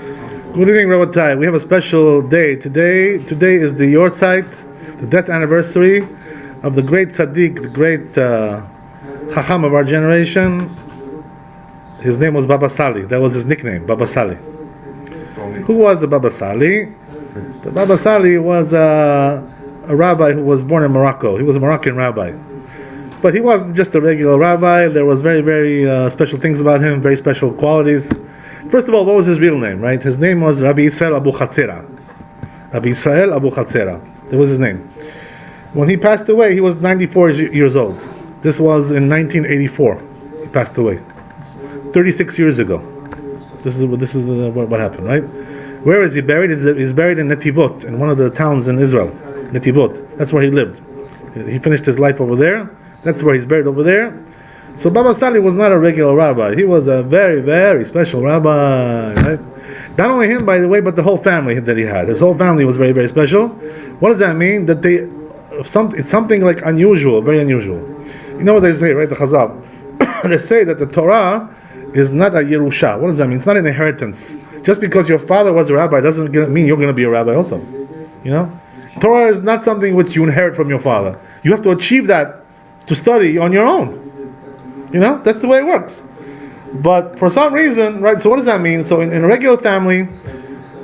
Good evening, Rabotai. We have a special day today. Today is the Yortzeit, the death anniversary of the great Tzaddik, the great Chacham of our generation. His name was Baba Sali. That was his nickname, Baba Sali. Who was the Baba Sali? The Baba Sali was a rabbi who was born in Morocco. He was a Moroccan rabbi. But he wasn't just a regular rabbi. There was very, very special things about him, very special qualities. First of all, what was his real name, right? His name was Rabbi Israel Abu Chatzera. Rabbi Israel Abu Chatzera. That was his name. When he passed away, he was 94 years old. This was in 1984. He passed away. 36 years ago. This is what happened, right? Where is he buried? He's buried in Netivot, in one of the towns in Israel. Netivot. That's where he lived. He finished his life over there. That's where he's buried, over there. So Baba Sali was not a regular rabbi. He was a very, very special rabbi, right? Not only him, by the way, but the whole family that he had. His whole family was very, very special. What does that mean? That it's something like unusual, very unusual. You know what they say, right? The Chazal. They say that the Torah is not a Yerusha. What does that mean? It's not an inheritance. Just because your father was a rabbi doesn't mean you're going to be a rabbi also. You know? Torah is not something which you inherit from your father. You have to achieve that to study on your own. You know, that's the way it works. But for some reason, right, so what does that mean? So in a regular family,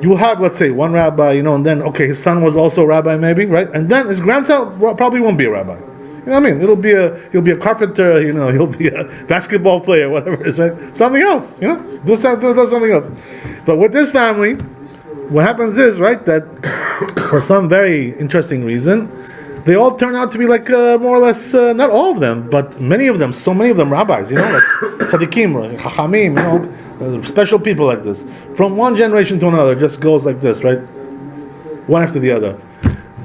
you have, let's say, one rabbi, you know, and then, okay, his son was also a rabbi maybe, right? And then his grandson probably won't be a rabbi. You know what I mean? He'll be a carpenter, you know, he'll be a basketball player, whatever it is, right? Something else, you know? Do something else. But with this family, what happens is, right, that for some very interesting reason, they all turn out to be like more or less, not all of them, but many of them, so many of them rabbis, you know, like tzaddikim, chachamim, you know, special people like this. From one generation to another, just goes like this, right? One after the other.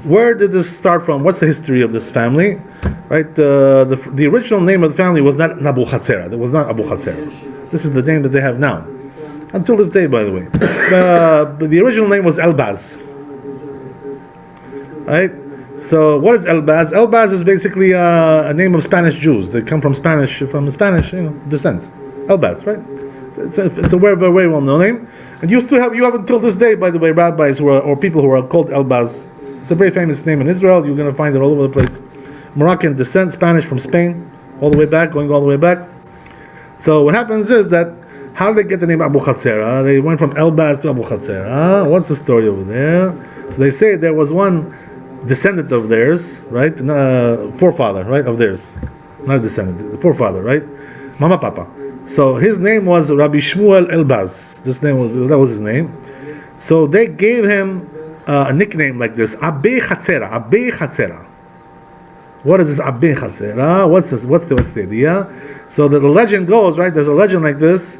Where did this start from? What's the history of this family? Right? The original name of the family was not Abu Chatzera. It was not Abu Chatzera. This is the name that they have now. Until this day, by the way. But the original name was Elbaz. Right? So what is Elbaz? Elbaz is basically a name of Spanish Jews. They come from Spanish descent. Elbaz, right? It's a very, very well-known name. And you have until this day, by the way, rabbis or people who are called Elbaz. It's a very famous name in Israel. You're going to find it all over the place. Moroccan descent, Spanish from Spain, going all the way back. So what happens is that, how did they get the name Abu Chatzera? They went from Elbaz to Abu Chatzera. What's the story over there? So they say there was one descendant of theirs, right? Forefather, right, of theirs. Not a descendant, the forefather, right? Mama Papa. So his name was Rabbi Shmuel Elbaz. That was his name. So they gave him a nickname like this, Abe Chatzera. Abe Chatzera. What is this Abe Chatzera? What's the idea? So the legend goes, right? There's a legend like this,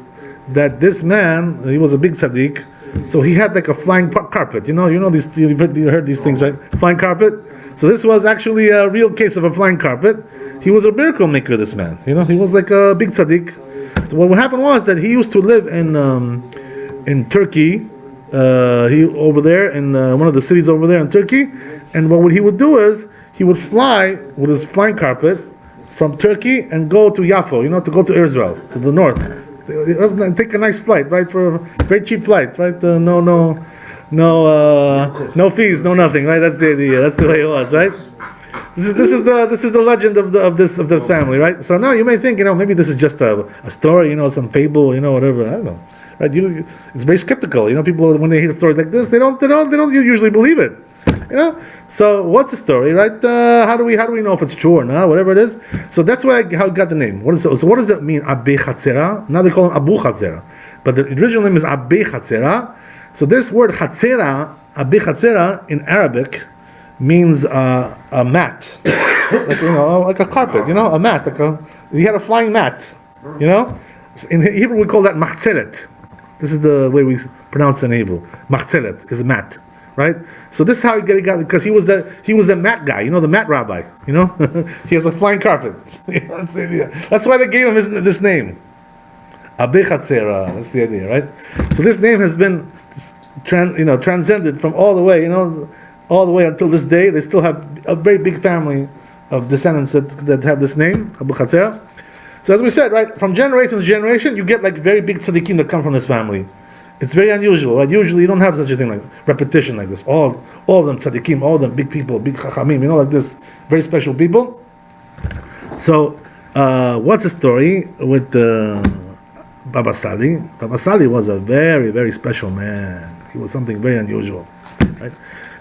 that this man, he was a big tzaddik. So he had like a flying carpet. You know these. You heard these things, right? Flying carpet. So this was actually a real case of a flying carpet. He was a miracle maker. This man, you know, he was like a big tzaddik. So what happened was that he used to live in Turkey. He over there in one of the cities over there in Turkey. And what he would do is he would fly with his flying carpet from Turkey and go to Yaffo. You know, to go to Israel, to the north. Take a nice flight, right? For a very cheap flight, right? No fees, no nothing, right? That's the idea. That's the way it was, right? This is the legend of this family, right? So now you may think, you know, maybe this is just a story, you know, some fable, you know, whatever. I don't know, right? It's very skeptical, you know. People, when they hear stories like this, they don't usually believe it. You know, so what's the story, right? How do we know if it's true or not? Whatever it is. So that's how it got the name. So what does it mean? Abe Chatzera. Now they call him Abu Chatzera, but the original name is Abe Chatzera. So this word Chatzera, Abe Chatzera in Arabic, means a mat, like a carpet. You know, a mat. He had a flying mat. You know, in Hebrew we call that machzelet. This is the way we pronounce it in Hebrew. Machzelet is a mat. Right, so this is how he got because he was the mat guy, you know, the mat rabbi, you know. He has a flying carpet. That's why they gave him this name, Abe Chatzera. That's the idea, right? So this name has been, transcended from all the way, you know, all the way until this day. They still have a very big family of descendants that have this name, Abu Chatzera. So as we said, right, from generation to generation, you get like very big tzaddikim that come from this family. It's very unusual, right? Usually you don't have such a thing like repetition like this. All of them tzaddikim, all of them big people, big chachamim, like this, very special people. So, what's the story with Baba Sali? Baba Sali was a very, very special man. He was something very unusual, right?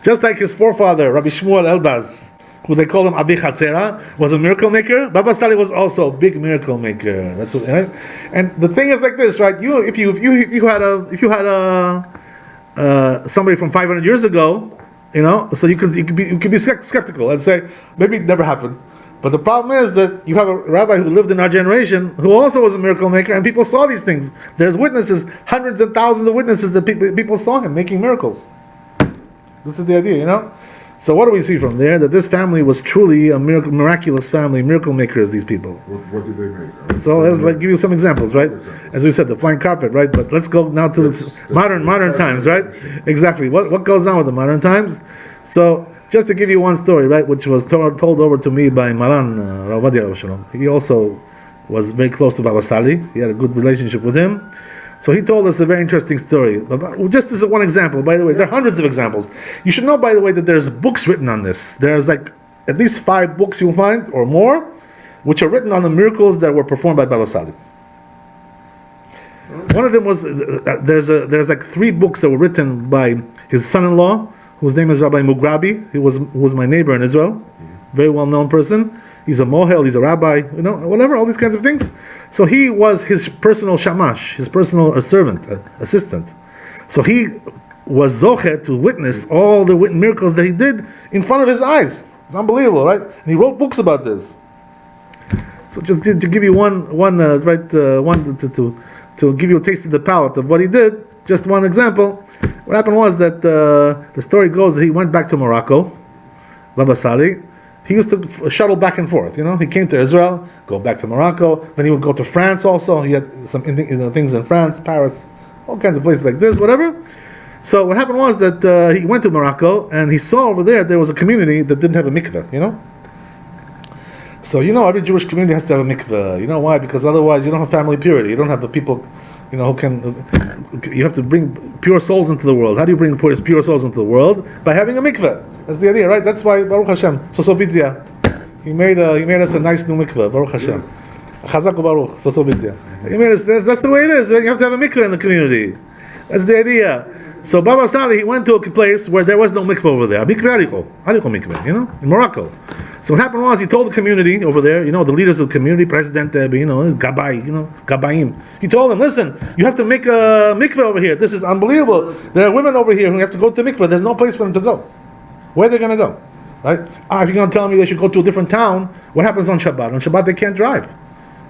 Just like his forefather, Rabbi Shmuel Elbaz, who they call him Abi Chatzera, was a miracle maker. Baba Sali was also a big miracle maker. That's what, right? And the thing is like this, right? If you had somebody from 500 years ago, so you could be skeptical and say maybe it never happened. But the problem is that you have a rabbi who lived in our generation who also was a miracle maker, and people saw these things. There's witnesses, hundreds and thousands of witnesses that people saw him making miracles. This is the idea, So what do we see from there? That this family was truly a miraculous family, miracle makers, these people. What did they make? So let's give you some examples, right? As we said, the flying carpet, right? But let's go now to the modern times, right? Exactly. What goes on with the modern times? So just to give you one story, right, which was told over to me by Maran, Rabbi And Torah. He also was very close to Baba Sali. He had a good relationship with him. So he told us a very interesting story. Just as one example, by the way, there are hundreds of examples. You should know, by the way, that there's books written on this. There's like at least 5 books you'll find, or more, which are written on the miracles that were performed by Baba Sali. One of them was, there's like 3 books that were written by his son-in-law, whose name is Rabbi Mugrabi, who was my neighbor in Israel, very well-known person. He's a mohel, he's a rabbi, whatever, all these kinds of things. So he was his personal shamash, his personal servant, assistant. So he was zoche to witness all the miracles that he did in front of his eyes. It's unbelievable, right? And he wrote books about this. So just to give you one to give you a taste of the palate of what he did, just one example. What happened was that the story goes that he went back to Morocco, Baba Sali. He used to shuttle back and forth. He came to Israel, go back to Morocco. Then he would go to France also. He had some things in France, Paris, all kinds of places like this, whatever. So what happened was that he went to Morocco and he saw over there was a community that didn't have a mikveh. So every Jewish community has to have a mikveh. You know why? Because otherwise you don't have family purity. You don't have the people, who can. You have to bring pure souls into the world. How do you bring pure souls into the world? By having a mikveh. That's the idea, right? That's why Baruch Hashem, Sosobitzia, he made us a nice new mikveh. Baruch Hashem, Chazak Baruch Sosobitzia. He made us. That's the way it is. Right? You have to have a mikveh in the community. That's the idea. So Baba Sali, he went to a place where there was no mikveh over there. Mikveh Ariko mikveh, in Morocco. So what happened was he told the community over there, the leaders of the community, President, Gabay, Gabayim. He told them, listen, you have to make a mikveh over here. This is unbelievable. There are women over here who have to go to mikveh. There's no place for them to go. Where are they going to go? Right? If you're going to tell me they should go to a different town, what happens on Shabbat? On Shabbat they can't drive.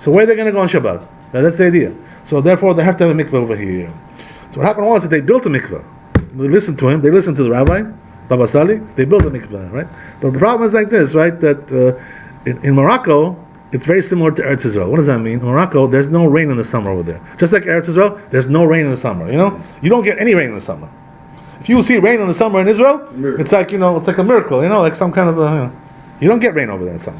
So where are they going to go on Shabbat? That's the idea. So therefore they have to have a mikveh over here. So what happened was that they built a mikveh. They listened to him. They listened to the rabbi, Baba Sali. They built a mikveh, right? But the problem is like this, right? That in Morocco, it's very similar to Eretz Israel. What does that mean? In Morocco, there's no rain in the summer over there. Just like Eretz Israel, there's no rain in the summer. You don't get any rain in the summer. If you see rain in the summer in Israel, it's like it's like a miracle. Like some kind of you don't get rain over there in summer.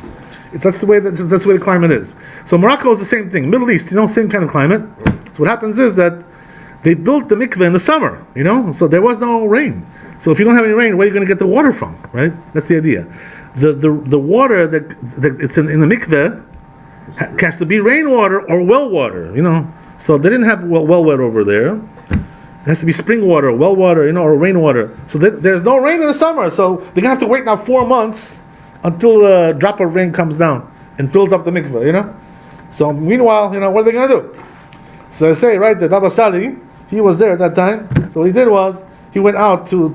That's the way the climate is. So Morocco is the same thing. Middle East, same kind of climate. So what happens is that they built the mikveh in the summer, so there was no rain. So if you don't have any rain, where are you going to get the water from, right? That's the idea. The water that it's in the mikveh has to be rainwater or well water, So they didn't have well water over there. It has to be spring water, well water, or rainwater. So there's no rain in the summer. So they're going to have to wait now 4 months until a drop of rain comes down and fills up the mikveh, So meanwhile, what are they going to do? So they say, right, that Baba Sali, he was there at that time. So what he did was, he went out to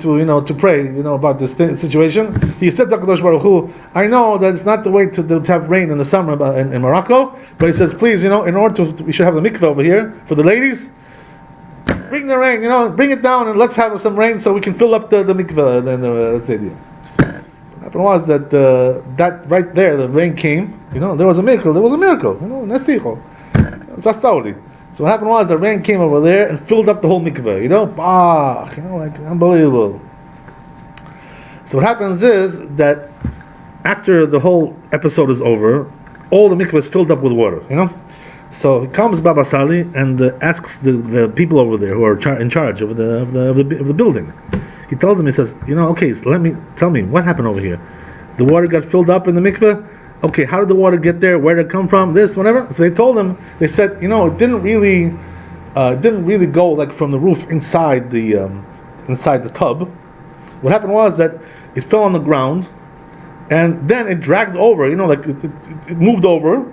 pray, about this situation. He said to HaKadosh Baruch Hu, I know that it's not the way to have rain in the summer in Morocco, but he says, please, in order we should have the mikveh over here for the ladies. Bring the rain, bring it down and let's have some rain so we can fill up the mikveh. That's the idea. What happened was that that right there, the rain came. There was a miracle. Nesicho. Sastauli. So what happened was the rain came over there and filled up the whole mikveh. Like unbelievable. So what happens is that after the whole episode is over, all the mikveh is filled up with water. So he comes Baba Sali and asks the people over there who are in charge of the building. He tells them, he says, okay, so tell me what happened over here. The water got filled up in the mikveh. Okay, how did the water get there? Where did it come from? This, whatever. So they told him. They said, it didn't really go like from the roof inside the tub. What happened was that it fell on the ground, and then it dragged over. It moved over,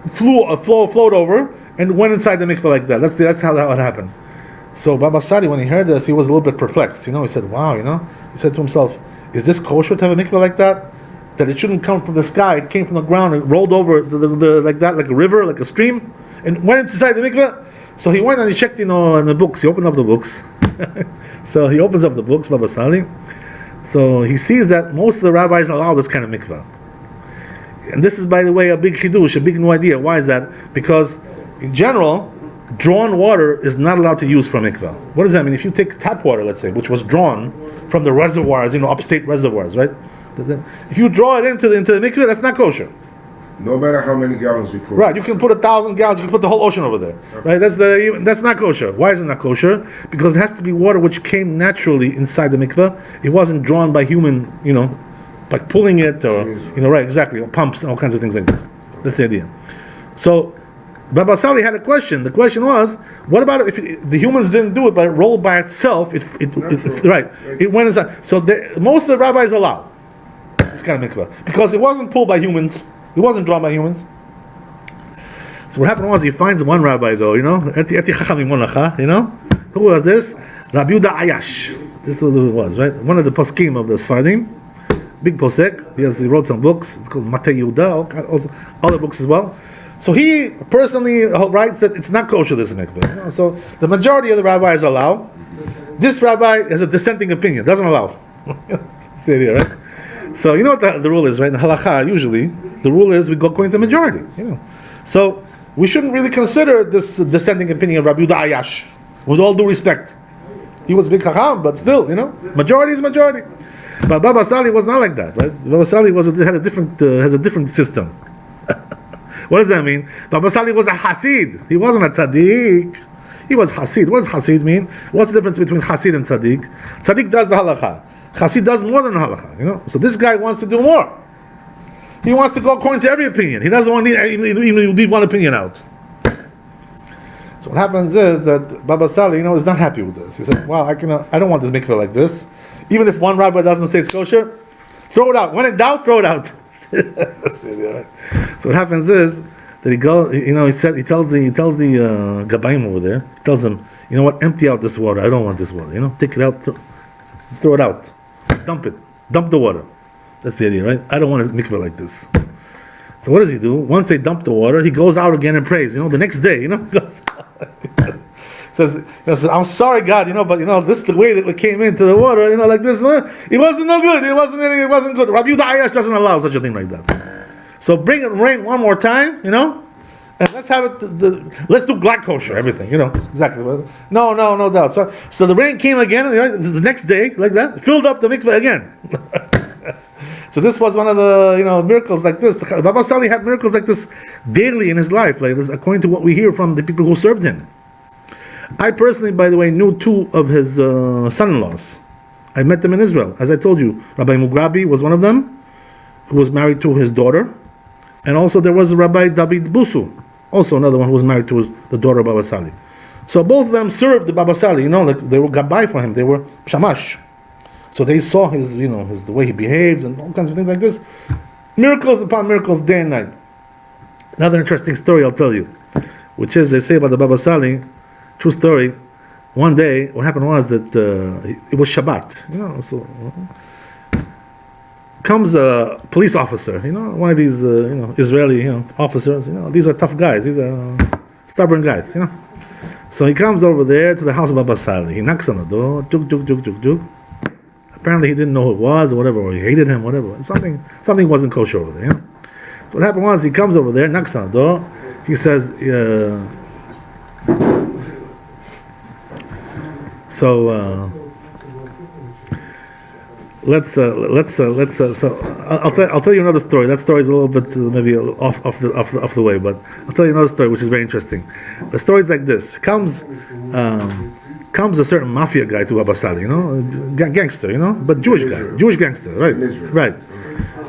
flowed over, and went inside the mikveh like that. That's how that happened. So Baba Sadi, when he heard this, he was a little bit perplexed. He said, "Wow," he said to himself, "Is this kosher to have a mikveh like that? That it shouldn't come from the sky; it came from the ground. It rolled over like that, like a river, like a stream, and went inside the mikveh." So he went and he checked, in the books. He opened up the books. So he opens up the books, Baba Sali. So he sees that most of the rabbis allow this kind of mikveh. And this is, by the way, a big chidush, a big new idea. Why is that? Because, in general, drawn water is not allowed to use for mikveh. What does that mean? If you take tap water, let's say, which was drawn from the reservoirs, upstate reservoirs, right? If you draw it into the mikveh, that's not kosher. No matter how many gallons you put. Right, you can put 1,000 gallons, you can put the whole ocean over there. Right, that's not kosher. Why is it not kosher? Because it has to be water which came naturally inside the mikveh. It wasn't drawn by human, like pulling it or, right, exactly, or pumps and all kinds of things like this. That's the idea. So, Baba Sali had a question. The question was, what about if the humans didn't do it, but it rolled by itself? It went inside. So most of the rabbis allow this kind of mikveh because it wasn't pulled by humans. It wasn't drawn by humans. So what happened was he finds one rabbi though, who was this? Rabbi Ayash. This is who it was, right? One of the poskim of the Sfaradim, big posek. He wrote some books. It's called Matei Yehuda, also other books as well. So he personally writes that it's not kosher, this mikveh. So the majority of the rabbis allow. This rabbi has a dissenting opinion, doesn't allow. That's the idea, right? So you know what the rule is, right? In halakha, usually the rule is we go according to the majority. So we shouldn't really consider this dissenting opinion of Rabbi Ayash, with all due respect. He was big chacham, but still, majority is majority. But Baba Sali was not like that, right? Baba Sali has a different system. What does that mean? Baba Sali was a Hasid. He wasn't a tzaddik. He was Hasid. What does Hasid mean? What's the difference between Hasid and tzaddik? Tzaddik does the halakha. Chassid does more than halakha, So this guy wants to do more. He wants to go according to every opinion. He doesn't want to leave one opinion out. So what happens is that Baba Sali, is not happy with this. He said, "Well, I don't want this mikveh like this. Even if one rabbi doesn't say it's kosher, throw it out. When in doubt, throw it out." So what happens is that he tells the gabayim over there. He tells them, "You know what? Empty out this water. I don't want this water. Take it out, throw it out." Dump it. Dump the water. That's the idea, right? I don't want to mikveh like this. So what does he do? Once they dump the water, he goes out again and prays. The next day, says, "I'm sorry, God, but this is the way that it came into the water, like this. It wasn't no good. It wasn't good. Rabbi Ayash doesn't allow such a thing like that. So bring it rain one more time, and let's have it. Let's do black kosher, everything, exactly. No doubt. So the rain came again, the next day, like that, filled up the mikveh again. So this was one of the miracles like this. Baba Sali had miracles like this daily in his life, like this, according to what we hear from the people who served him. I personally, by the way, knew two of his son-in-laws. I met them in Israel, as I told you. Rabbi Mugrabi was one of them, who was married to his daughter, and also there was Rabbi David Busu, also another one who was married to the daughter of Baba Sali. So both of them served the Baba Sali, like they were gabbai for him, they were shamash. So they saw his, the way he behaves and all kinds of things like this. Miracles upon miracles, day and night. Another interesting story I'll tell you, which is, they say about the Baba Sali, true story. One day, what happened was that it was Shabbat, so comes a police officer, one of these, Israeli, officers, these are tough guys, these are stubborn guys, So he comes over there to the house of Baba Sali. He knocks on the door, juk. Apparently he didn't know who it was, or whatever, or he hated him, whatever. Something wasn't kosher over there. So what happened was, he comes over there, knocks on the door. He says, So I'll tell you another story. That story is a little bit maybe off the way, but I'll tell you another story which is very interesting. The story is like this: comes a certain mafia guy to Baba Sali, gangster, but Jewish gangster, right? Right.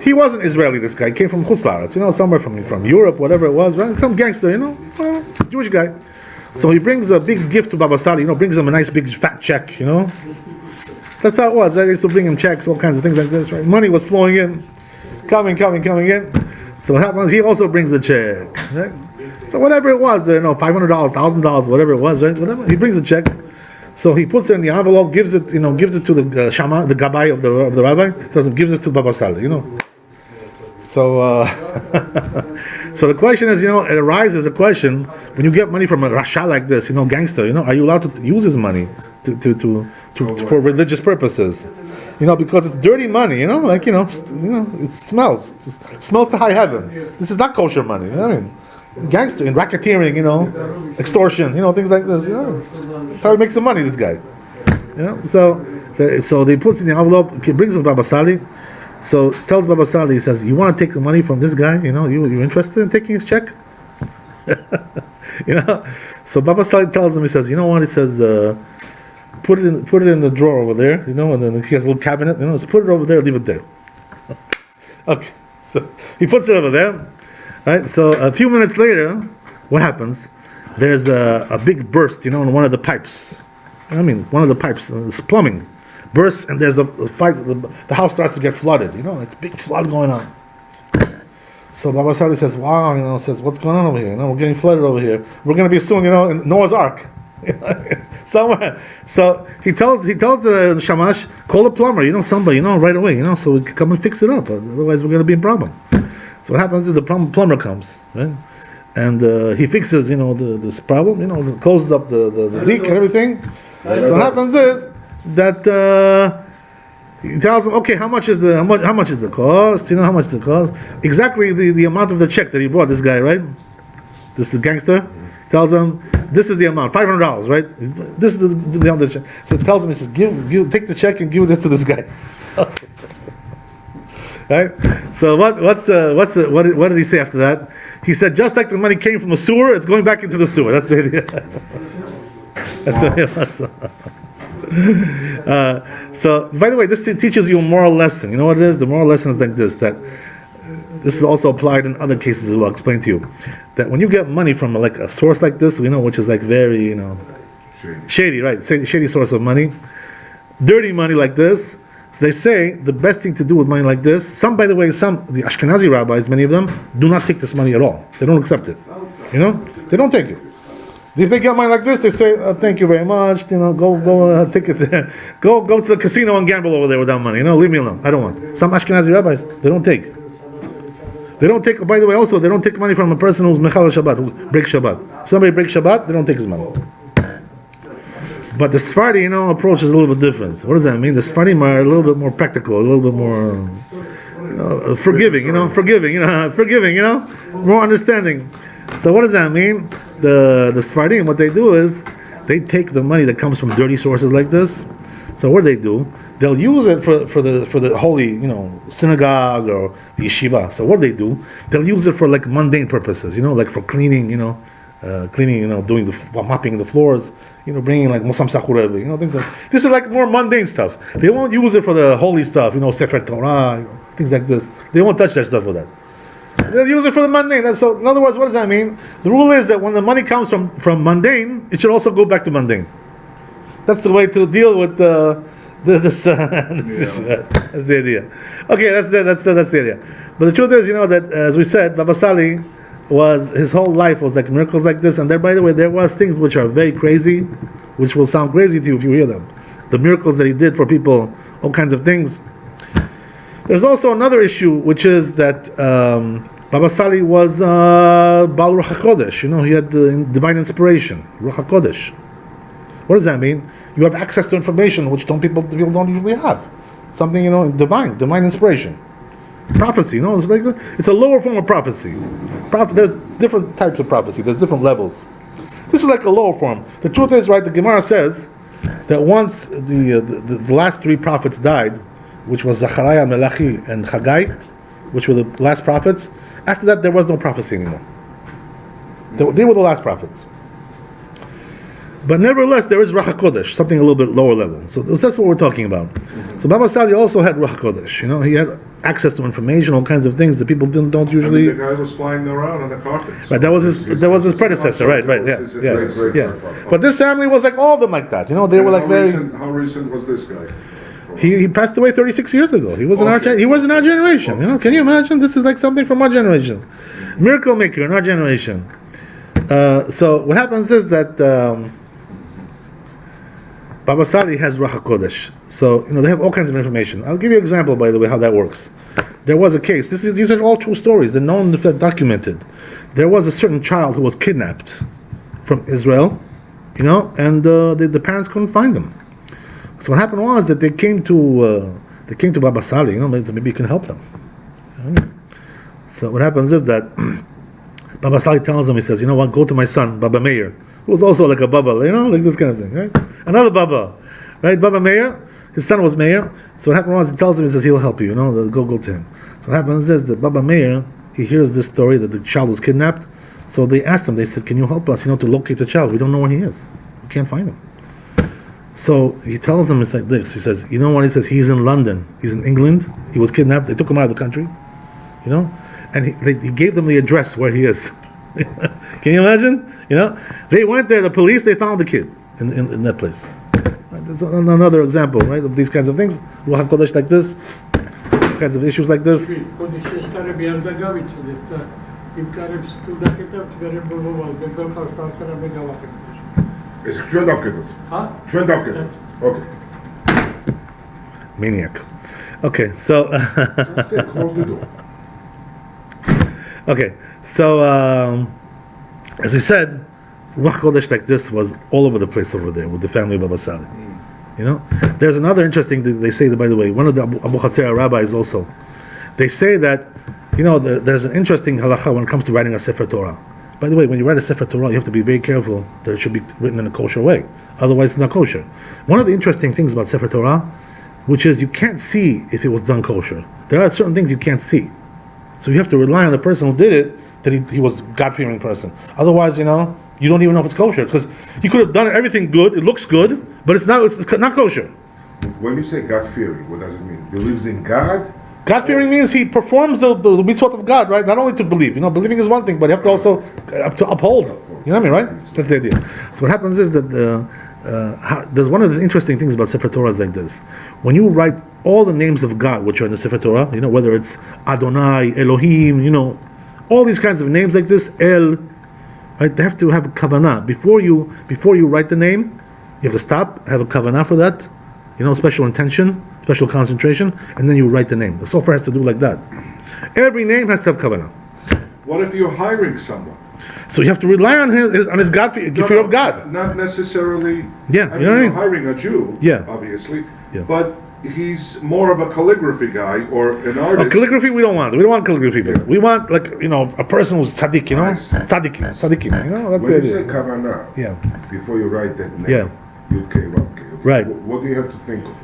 He wasn't Israeli. This guy came from Chutz La'aretz, somewhere from Europe, whatever it was, right? Some gangster, Jewish guy. So he brings a big gift to Baba Sali, brings him a nice big fat check, That's how it was. I used to bring him checks, all kinds of things like this, right? Money was flowing in, coming in. So what happens? He also brings a check, right? So whatever it was, $500, $1,000, whatever it was, right? Whatever. He brings a check. So he puts it in the envelope, gives it to the shama, the gabbai of the rabbi. Gives it to Baba Sali, So, so the question is, it arises a question when you get money from a rasha like this, gangster, are you allowed to use his money to for religious purposes? Because it's dirty money, it smells to high heaven. This is not kosher money, Gangster and racketeering, extortion, things like this. That's how he makes some money, this guy. So they puts in the envelope, he brings it to Baba Sali. So tells Baba Sali, he says, "You want to take the money from this guy? You interested in taking his check?" So Baba Sali tells him, he says, "You know what?" He says, "Put it in the drawer over there, and then he has a little cabinet, so put it over there, leave it there." Okay, so he puts it over there, right? So a few minutes later, what happens? There's a big burst, in one of the pipes. One of the pipes, it's plumbing. Bursts, and there's a fight. The house starts to get flooded. Like a big flood going on. So Baba Sali says, "Wow," says, "What's going on over here? We're getting flooded over here. We're going to be soon, in Noah's Ark, somewhere." So he tells the shamash, "Call a plumber, somebody, right away, so we can come and fix it up. Otherwise, we're going to be in problem." So what happens is the plumber comes, right, and he fixes, this problem, closes up the leak and everything. So what happens is that he tells him, "Okay, how much is the cost? How much the cost? Exactly the amount of the check that he brought this guy, right? This is the gangster. He tells him, this is the amount, $500, right? This is the amount of the check. So he tells him, he says, take the check and give this to this guy." Right? So what did he say after that? He said, just like the money came from the sewer, it's going back into the sewer. That's the idea. That's the idea. So, by the way, this teaches you a moral lesson. You know what it is? The moral lesson is like this, that this is also applied in other cases as well. I'll explain to you. That when you get money from like a source like this, which is like very, shady, right? Shady source of money, dirty money like this. So they say the best thing to do with money like this, by the way, the Ashkenazi rabbis, many of them, do not take this money at all. They don't accept it. They don't take it. If they get money like this, they say, "Thank you very much. Go take it. Go to the casino and gamble over there with that money. Leave me alone. I don't want." Some Ashkenazi rabbis, they don't take. They don't take. By the way, also they don't take money from a person who's mechal Shabbat, who breaks Shabbat. If somebody breaks Shabbat, they don't take his money. But the Sephardi, approach is a little bit different. What does that mean? The Sephardim are a little bit more practical, a little bit more forgiving. More understanding. So what does that mean? The Sephardim, what they do is they take the money that comes from dirty sources like this. So what do? They'll use it for the holy, synagogue or the yeshiva. So what do? They'll use it for like mundane purposes, like for cleaning, doing mopping the floors, bringing like Mosam Sakurev, things like this is like more mundane stuff. They won't use it for the holy stuff, Sefer Torah, things like this. They won't touch that stuff with that. They'll use it for the mundane. So, in other words, what does that mean? The rule is that when the money comes from mundane, it should also go back to mundane. That's the way to deal with this issue. That's the idea. Okay, that's the idea. But the truth is, that as we said, Baba Sali his whole life was like miracles like this. And there, by the way, there was things which are very crazy, which will sound crazy to you if you hear them. The miracles that he did for people, all kinds of things. There's also another issue, which is that Baba Sali was Bal Ruach HaKodesh. He had divine inspiration, Ruach HaKodesh. What does that mean? You have access to information which people don't usually have. Something, divine inspiration. Prophecy, it's a lower form of prophecy. There's different types of prophecy. There's different levels. This is like a lower form. The truth is, right, the Gemara says that once the last three prophets died, which was Zechariah, Malachi, and Haggai, which were the last prophets. After that, there was no prophecy anymore. They were the last prophets. But nevertheless, there is Ruach HaKodesh, something a little bit lower level. So that's what we're talking about. So Baba Sali also had Ruach HaKodesh. He had access to information, all kinds of things that people don't usually. The guy was flying around on the carpet. Right, that was his predecessor. Right, yeah. But this family was like all of them like that. They were like very. How recent was this guy? He passed away 36 years ago. He was in our generation. Can you imagine? This is like something from our generation. Miracle maker in our generation. So what happens is that Baba Sali has Ruach HaKodesh. So they have all kinds of information. I'll give you an example, by the way, how that works. There was a case. These are all true stories. They're known, they're documented. There was a certain child who was kidnapped from Israel, and the parents couldn't find him. So what happened was that they came to Baba Sali. Maybe you can help them. So what happens is that Baba Sali tells them, he says, go to my son, Baba Meir, who was also like a Baba, like this kind of thing, right? Another Baba, right? Baba Meir, his son was Meir. So what happened was, he tells him, he says, he'll help you, go to him. So what happens is that Baba Meir, he hears this story that the child was kidnapped. So they asked him, they said, can you help us, to locate the child? We don't know where he is. We can't find him. So he tells them, it's like this. He says, you know what? He says, he's in London. He's in England. He was kidnapped. They took him out of the country, and he gave them the address where he is. Can you imagine? They went there, the police, they found the kid in that place. Right? That's another example, right, of these kinds of things. Ruach HaKodesh like this, kinds of issues like this. Is Trent afgedut? Huh? Trent afgedut. Okay. Maniac. Okay, so. That's it. Close the door. Okay, so as we said, Ruach HaKodesh like this was all over the place over there with the family of Baba Sali. There's another interesting thing they say that, by the way, one of the Abu Chatzera rabbis also, they say that, there's an interesting halacha when it comes to writing a Sefer Torah. By the way, when you write a Sefer Torah, you have to be very careful that it should be written in a kosher way. Otherwise, it's not kosher. One of the interesting things about Sefer Torah, which is you can't see if it was done kosher. There are certain things you can't see. So you have to rely on the person who did it, that he was a God-fearing person. Otherwise, you don't even know if it's kosher. Because you could have done everything good, it looks good, but it's not kosher. When you say God-fearing, what does it mean? Believes in God? God-fearing means he performs the mitzvot of God, right? Not only to believe. Believing is one thing, but you have to also to uphold. You know what I mean, right? That's the idea. So what happens is that there's one of the interesting things about Sefer Torah is like this. When you write all the names of God, which are in the Sefer Torah, whether it's Adonai, Elohim, all these kinds of names like this, El, right? They have to have a kavanah. Before you write the name, you have to stop, have a kavanah for that, special intention, special concentration, and then you write the name. The software has to do like that. Every name has to have kavanah. What if you're hiring someone? So you have to rely on his God, fear of God. Not necessarily. Yeah, I mean, you know what I mean? hiring a Jew. Yeah. Obviously. Yeah. But he's more of a calligraphy guy or an artist. Calligraphy we don't want. We don't want calligraphy. Yeah. We want a person who's tzaddik. Tzaddikim. That's when the you idea. say kavanah, before you write that name, Yud-Kei, Vav-Kei, right. What do you have to think of,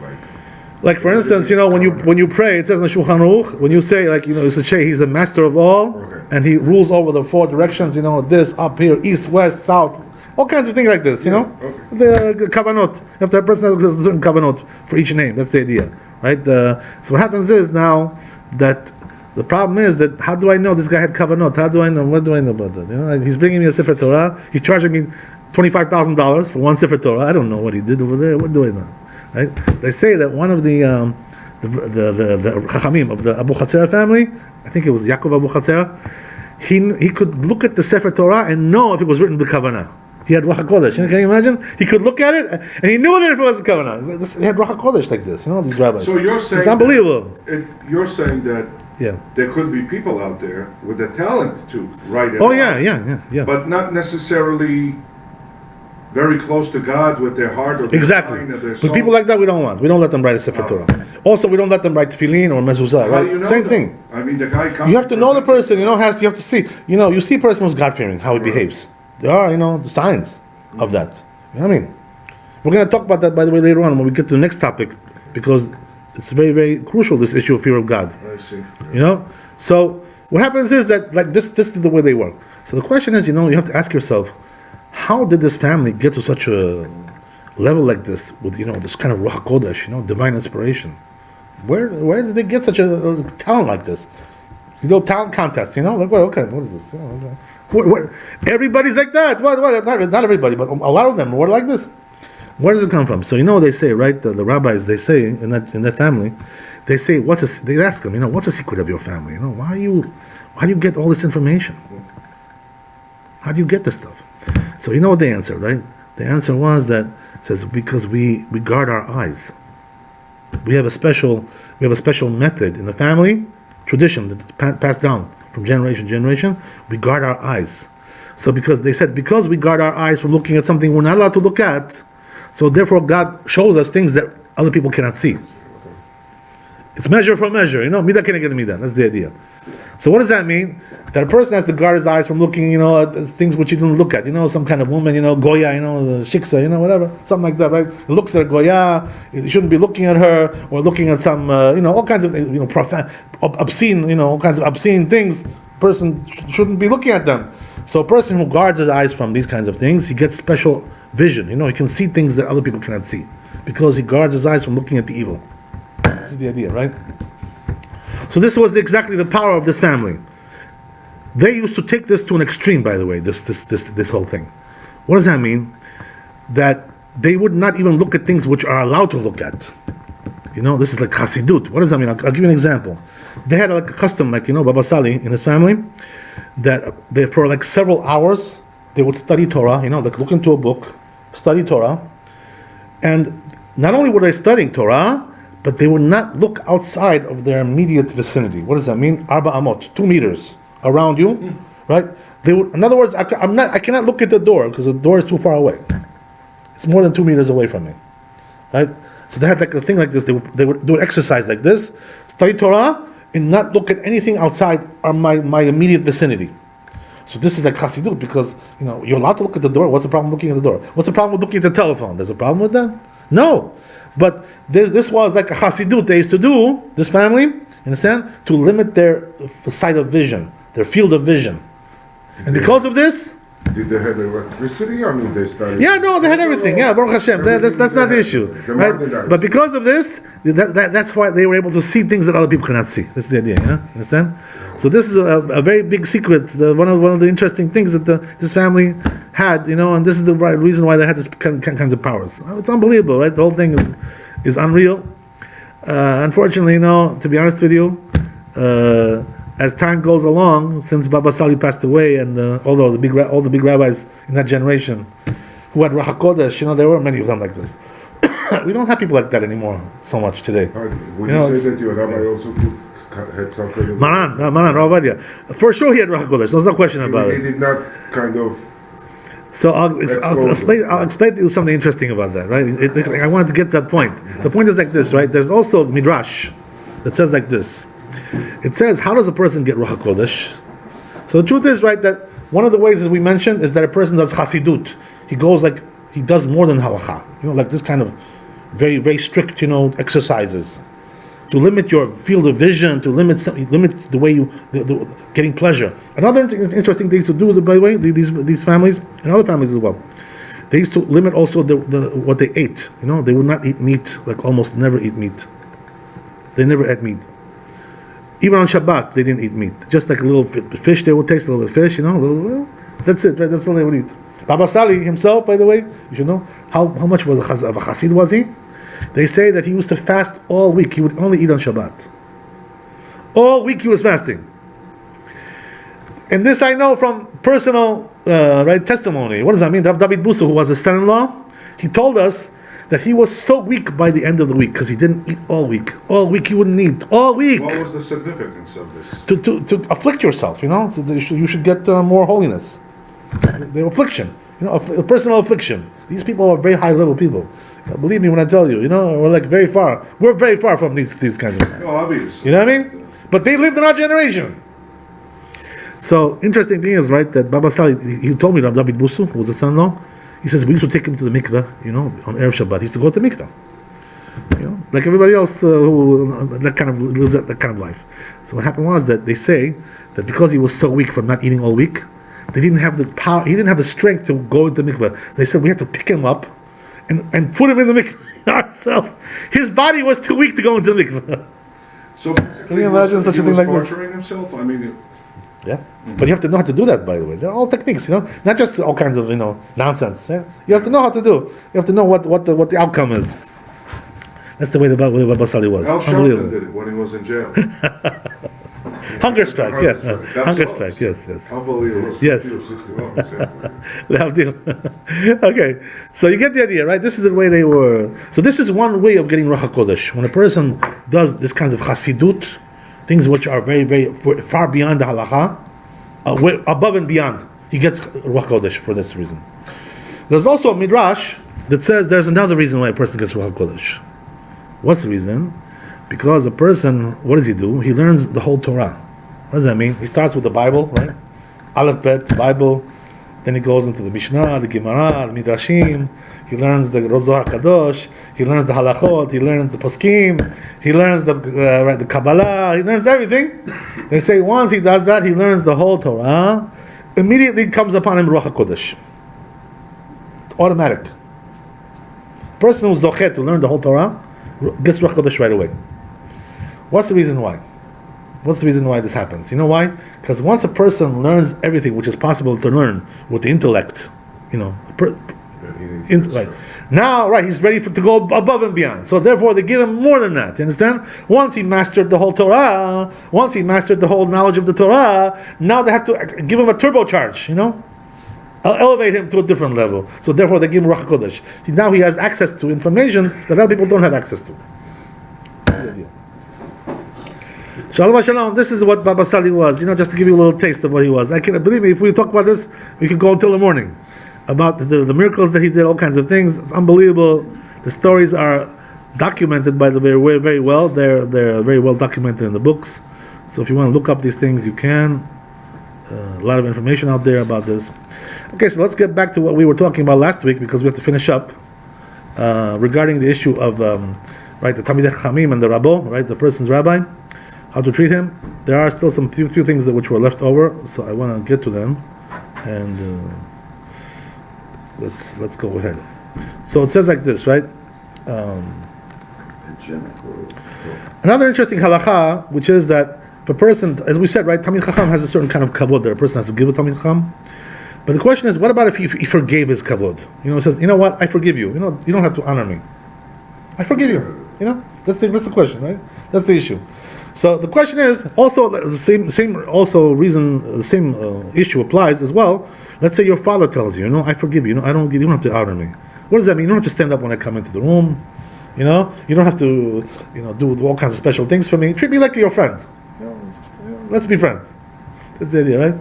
Like for instance, when you pray, it says in the Shulchan Aruch, when you say you say he's the master of all, and he rules over the four directions. This up here, east, west, south, all kinds of things like this. The kavanot. You have to have a person that has a certain kavanot for each name. That's the idea, right? So what happens is now that the problem is that how do I know this guy had kavanot? How do I know? What do I know about that? He's bringing me a Sefer Torah. He's charging me $25,000 for one Sefer Torah. I don't know what he did over there. What do I know? Right? They say that one of the Chachamim of the Abu Chatzera family, I think it was Yaakov Abu Chatzera, he could look at the Sefer Torah and know if it was written with Kavanah. He had Ruach HaKodesh. Can you imagine? He could look at it and he knew that if it was Kavanah. He had Ruach HaKodesh like this. These rabbis. So you're saying it's unbelievable. You're saying that there could be people out there with the talent to write it. Oh yeah. But not necessarily very close to God with their heart or their exactly. mind or their But soul. people like that we don't want. We don't let them write a Sefer Torah. Also, we don't let them write tefillin or mezuzah. How Right? do you know Same that? thing. I mean, the guy comes. You have to know the person. You have to see. You see a person who's God fearing, how he behaves. There are the signs of that. You know what I mean? We're going to talk about that, by the way, later on when we get to the next topic, because It's very, very crucial, this issue of fear of God. I see. So what happens is that, like, this is the way they work. So the question is, you have to ask yourself, how did this family get to such a level like this with, this kind of Ruach HaKodesh, divine inspiration? Where did they get such a talent like this? Talent contest, like, what is this? What, everybody's like that. What? Not everybody, but a lot of them were like this. Where does it come from? So they say, right? The rabbis, they say in that family, they say, they ask them, what's the secret of your family? Why do you get all this information? How do you get this stuff? So what they answer, right? The answer was that it says because we guard our eyes. We have a special method in the family tradition that passed down from generation to generation. We guard our eyes. So because we guard our eyes from looking at something we're not allowed to look at, so therefore God shows us things that other people cannot see. It's measure for measure, Mida k'neged mida. That's the idea. So what does that mean? That a person has to guard his eyes from looking, at things which he didn't look at. Some kind of woman, Goya, Shiksa, whatever, something like that, right? He looks at a Goya, he shouldn't be looking at her, or looking at some, all kinds of, obscene, all kinds of obscene things. Person shouldn't be looking at them. So a person who guards his eyes from these kinds of things, he gets special vision. He can see things that other people cannot see because he guards his eyes from looking at the evil. This is the idea, right? So this was exactly the power of this family. They used to take this to an extreme, by the way, this whole thing. What does that mean? That they would not even look at things which are allowed to look at. This is like Hasidut. What does that mean? I'll give you an example. They had like a custom, like, Baba Sali in his family, that they, for like several hours, they would study Torah, like look into a book, study Torah, and not only were they studying Torah, but they would not look outside of their immediate vicinity. What does that mean? Arba amot, 2 meters around you, right? They would, in other words, I cannot look at the door because the door is too far away. It's more than 2 meters away from me, right? So they had like a thing like this. They would do an exercise like this, study Torah, and not look at anything outside my immediate vicinity. So this is like Hasidut because you're allowed to look at the door. What's the problem looking at the door? What's the problem with looking at the telephone? There's a problem with that? No. But this was like a Hasidut they used to do, this family, you understand? To limit their sight of vision, their field of vision. And because of this... Did they have electricity? I mean, they started... Yeah, no, they had everything. Yeah, Baruch Hashem. That's not the issue. Right? But because of this, that's why they were able to see things that other people cannot see. That's the idea, yeah? Understand? So this is a very big secret. One of the interesting things that this family had, and this is the right reason why they had this kinds of powers. It's unbelievable, right? The whole thing is unreal. Unfortunately, to be honest with you, as time goes along, since Baba Sali passed away, and although all the big rabbis in that generation who had Ruach HaKodesh, there were many of them like this. We don't have people like that anymore so much today. Would you say that your rabbi also had some kind of... Maran, Ravadia. For sure he had Ruach HaKodesh, there's no question about it. He did not kind of... So I'll explain to you something interesting about that, right? I wanted to get to that point. The point is like this, right? There's also Midrash that says like this. It says, how does a person get Ruach HaKodesh? So the truth is, right, that one of the ways, as we mentioned, is that a person does Hasidut. He does more than halacha. Like this kind of very, very strict, exercises to limit your field of vision, to limit the way you getting pleasure. Another interesting thing to do, by the way, these families and other families as well. They used to limit also what they ate. They would not eat meat, like almost never eat meat. They never ate meat. Even on Shabbat, they didn't eat meat. Just like a little fish, they would taste a little bit of fish, that's it, right? That's all they would eat. Baba Sali himself, by the way, you should know, how much of a Hasid was he? They say that he used to fast all week. He would only eat on Shabbat. All week he was fasting. And this I know from personal testimony. What does that mean? Rav David Busso, who was his son-in-law, he told us that he was so weak by the end of the week because he didn't eat all week. All week he wouldn't eat. All week. What was the significance of this? To afflict yourself, so you should get more holiness. The affliction, a personal affliction. These people are very high level people. Believe me when I tell you, we're like very far. We're very far from these kinds of things. No, obvious. You know what I mean? But they lived in our generation. So interesting thing is, right, that Baba Sali, he told me, Rav David Busso, who was a son-in-law, he says we used to take him to the mikveh, on Erev Shabbat. He used to go to the mikveh. like everybody else who that kind of lives that kind of life. So what happened was that they say that because he was so weak from not eating all week, they didn't have the power. He didn't have the strength to go into the mikveh. They said we had to pick him up and put him in the mikveh ourselves. His body was too weak to go into the mikveh. So basically, can you imagine such a thing like this? Torturing himself. I mean. Yeah, but you have to know how to do that. By the way, they're all techniques, not just all kinds of nonsense. Yeah? You have to know how to do. You have to know what the outcome is. That's the way the Baba Sali was. Al Sharpton did it when he was in jail. Hunger strike, yes. Hunger strike, yes. Unbelievable. Yes. Okay, so you get the idea, right? This is the way they were. So this is one way of getting Ruach HaKodesh. When a person does this kinds of Hasidut, things which are very, very far beyond the halacha, above and beyond, he gets Ruach HaKodesh for this reason. There's also a midrash that says there's another reason why a person gets Ruach HaKodesh. What's the reason? Because a person, what does he do? He learns the whole Torah. What does that mean? He starts with the Bible, right? Aleph Bet, Bible. Then he goes into the Mishnah, the Gemara, the Midrashim. He learns the Zohar Kadosh. He learns the Halachot. He learns the Poskim. He learns the Kabbalah. He learns everything. They say once he does that, he learns the whole Torah. Immediately comes upon him Ruach HaKodesh. It's automatic. Person who's zochet to learn the whole Torah gets Ruach HaKodesh right away. What's the reason why? What's the reason why this happens? You know why? Because once a person learns everything which is possible to learn with the intellect, right now, he's ready to go above and beyond. So therefore, they give him more than that. You understand? Once he mastered the whole Torah, once he mastered the whole knowledge of the Torah, now they have to give him a turbocharge. Elevate him to a different level. So therefore, they give him Ruach HaKodesh. Now he has access to information that other people don't have access to. Shalom Shalom, this is what Baba Sali was, just to give you a little taste of what he was. Believe me, if we talk about this, we could go until the morning. About the miracles that he did, all kinds of things. It's unbelievable. The stories are documented by the very well. They're very well documented in the books. So if you want to look up these things, you can. A lot of information out there about this. Okay, so let's get back to what we were talking about last week, because we have to finish up regarding the issue of the Talmidei Chachamim and the Rabbo, right, the person's rabbi, how to treat him. There are still some few things which were left over, so I want to get to them, and let's go ahead. So it says like this, right? Another interesting halacha, which is that if a person, as we said, right, Talmid Chacham has a certain kind of kavod that a person has to give a Talmid Chacham. But the question is, what about if he forgave his kavod? It says, what, I forgive you. You don't have to honor me. I forgive you. That's the question, right? That's the issue. So the question is also the same issue applies as well. Let's say your father tells you, I forgive you. You don't have to honor me. What does that mean? You don't have to stand up when I come into the room. You don't have to do all kinds of special things for me. Treat me like your friend. Let's be friends. That's the idea, right?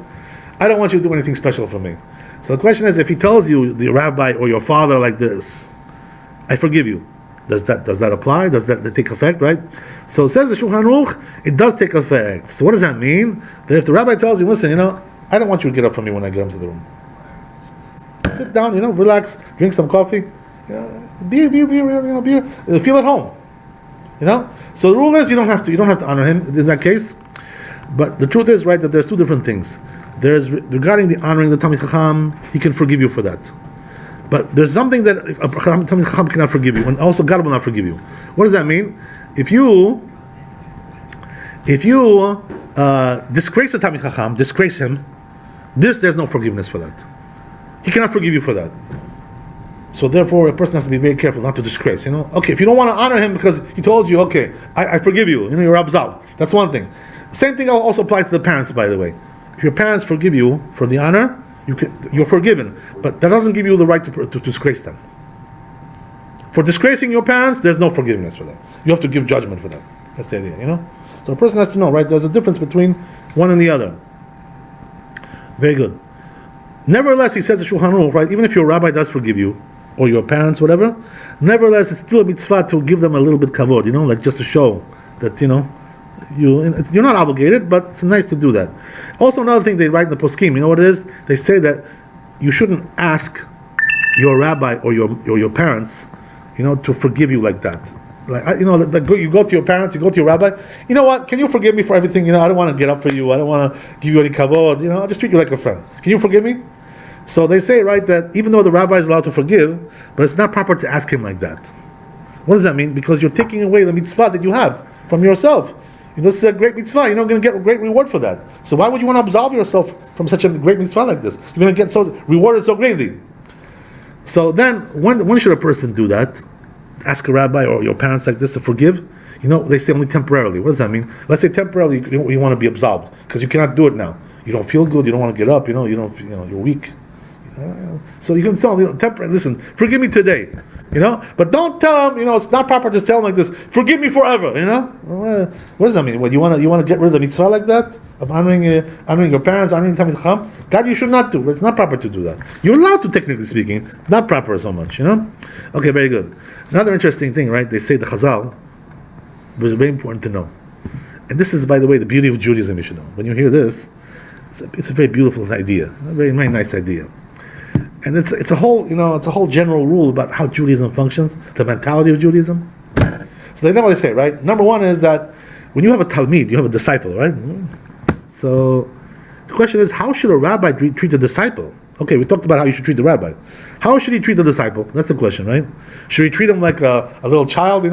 I don't want you to do anything special for me. So the question is, if he tells you, the rabbi or your father, like this, I forgive you, does that apply? Does that take effect, right? So it says the Shulchan Aruch, it does take effect. So what does that mean? That if the rabbi tells you, listen, I don't want you to get up from me when I get into the room. Sit down, relax, drink some coffee, beer, feel at home. So the rule is you don't have to honor him in that case. But the truth is, right, that there's two different things. There's regarding the honoring the Talmid Chacham, he can forgive you for that. But there's something that a Talmid Chacham cannot forgive you, and also God will not forgive you. What does that mean? If you disgrace the Talmid Chacham, disgrace him, there's no forgiveness for that. He cannot forgive you for that. So therefore, a person has to be very careful not to disgrace. Okay, if you don't want to honor him because he told you, okay, I forgive you. You're absolved. That's one thing. The same thing also applies to the parents, by the way. If your parents forgive you for the honor, you're forgiven. But that doesn't give you the right to disgrace them. For disgracing your parents, there's no forgiveness for that. You have to give judgment for that. That's the idea, So a person has to know, right? There's a difference between one and the other. Very good. Nevertheless, he says the Shulchan Aruch, right? Even if your rabbi does forgive you, or your parents, whatever, nevertheless, it's still a mitzvah to give them a little bit kavod, like just to show that, you're not obligated, but it's nice to do that. Also, another thing they write in the poskim, you know what it is? They say that you shouldn't ask your rabbi or your parents, to forgive you like that. Like, you go to your parents, you go to your rabbi. You know what? Can you forgive me for everything? I don't want to get up for you. I don't want to give you any kavod. I'll just treat you like a friend. Can you forgive me? So they say, right, that even though the rabbi is allowed to forgive, but it's not proper to ask him like that. What does that mean? Because you're taking away the mitzvah that you have from yourself. This is a great mitzvah. You're not going to get a great reward for that. So why would you want to absolve yourself from such a great mitzvah like this? You're going to get so rewarded so greatly. So then, when should a person do that? Ask a rabbi or your parents like this to forgive? They say only temporarily. What does that mean? Let's say temporarily you want to be absolved because you cannot do it now. You don't feel good. You don't want to get up. You're weak. So you can tell them, temporarily. Listen, forgive me today. But don't tell them. It's not proper to tell them like this. Forgive me forever. What does that mean? What you want to get rid of the mitzvah like that of honoring your parents, honoring Talmid Chacham? God, you should not do. But it's not proper to do that. You're allowed to, technically speaking, not proper so much. Okay, very good. Another interesting thing, right? They say the Chazal was very important to know, and this is, by the way, the beauty of Judaism. You should know. When you hear this, it's a very beautiful idea, a very, very nice idea. And it's a whole general rule about how Judaism functions, the mentality of Judaism. So they know what they say, right? Number one is that when you have a Talmid, you have a disciple, right? So the question is, how should a rabbi treat a disciple? Okay, we talked about how you should treat the rabbi. How should he treat the disciple? That's the question, right? Should he treat him like a little child,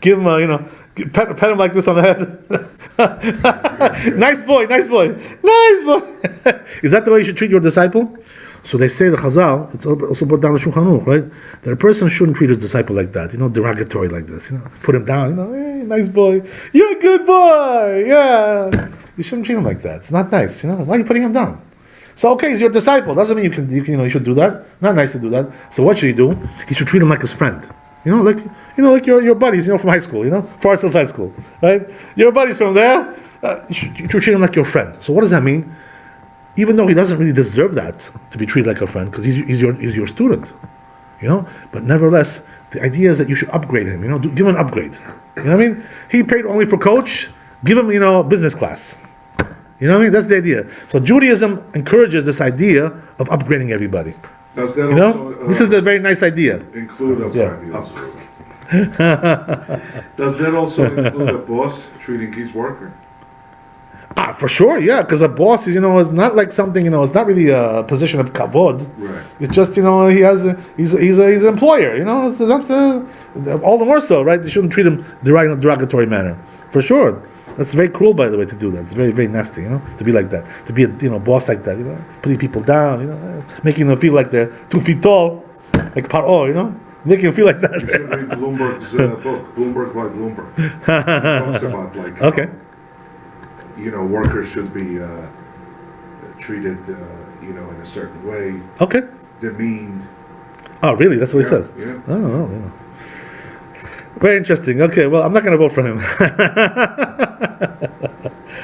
give him pet him like this on the head? Nice boy. Is that the way you should treat your disciple? So they say, the Chazal, it's also brought down the Shulchan Aruch, right? That a person shouldn't treat his disciple like that, derogatory like this, put him down, hey, nice boy, you're a good boy, yeah. You shouldn't treat him like that. It's not nice, Why are you putting him down? So okay, he's your disciple. Doesn't mean you should do that. Not nice to do that. So what should he do? He should treat him like his friend. Like your buddies, from high school, Forest Hills High School, right? Your buddies from there. You should treat him like your friend. So what does that mean? Even though he doesn't really deserve that to be treated like a friend, because he's your student, But nevertheless, the idea is that you should upgrade him. Give him an upgrade. You know what I mean? He paid only for coach. Give him, business class. You know what I mean? That's the idea. So Judaism encourages this idea of upgrading everybody. Does that also... this is a very nice idea. Include us. Yeah. Does that also include a boss treating his worker? For sure, yeah. Because a boss, is not like something, it's not really a position of kavod. Right. It's just, he's an employer, So that's all the more so, right? You shouldn't treat him in a derogatory manner. For sure. That's very cruel, by the way, to do that. It's very, very nasty, to be like that, to be a boss like that, putting people down, making them feel like they're 2 feet tall, like Paro, making them feel like that. You should read Bloomberg's book, Bloomberg by Bloomberg. It talks about okay, workers should be treated, in a certain way. Okay. Demeaned. Oh, really? That's what he says. Yeah. Oh, yeah. Very interesting. Okay, well, I'm not going to vote for him.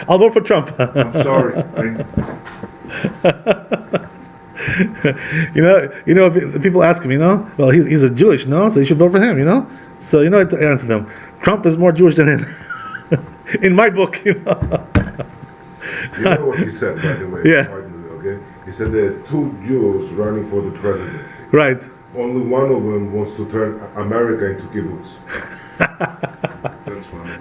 I'll vote for Trump. I'm sorry. If people ask him, well, he's a Jewish, so you should vote for him, So, I have to answer them. Trump is more Jewish than him. In my book, You know what he said, by the way? Yeah. Okay? He said there are 2 Jews running for the presidency. Right. Only one of them wants to turn America into kibbutz. That's funny.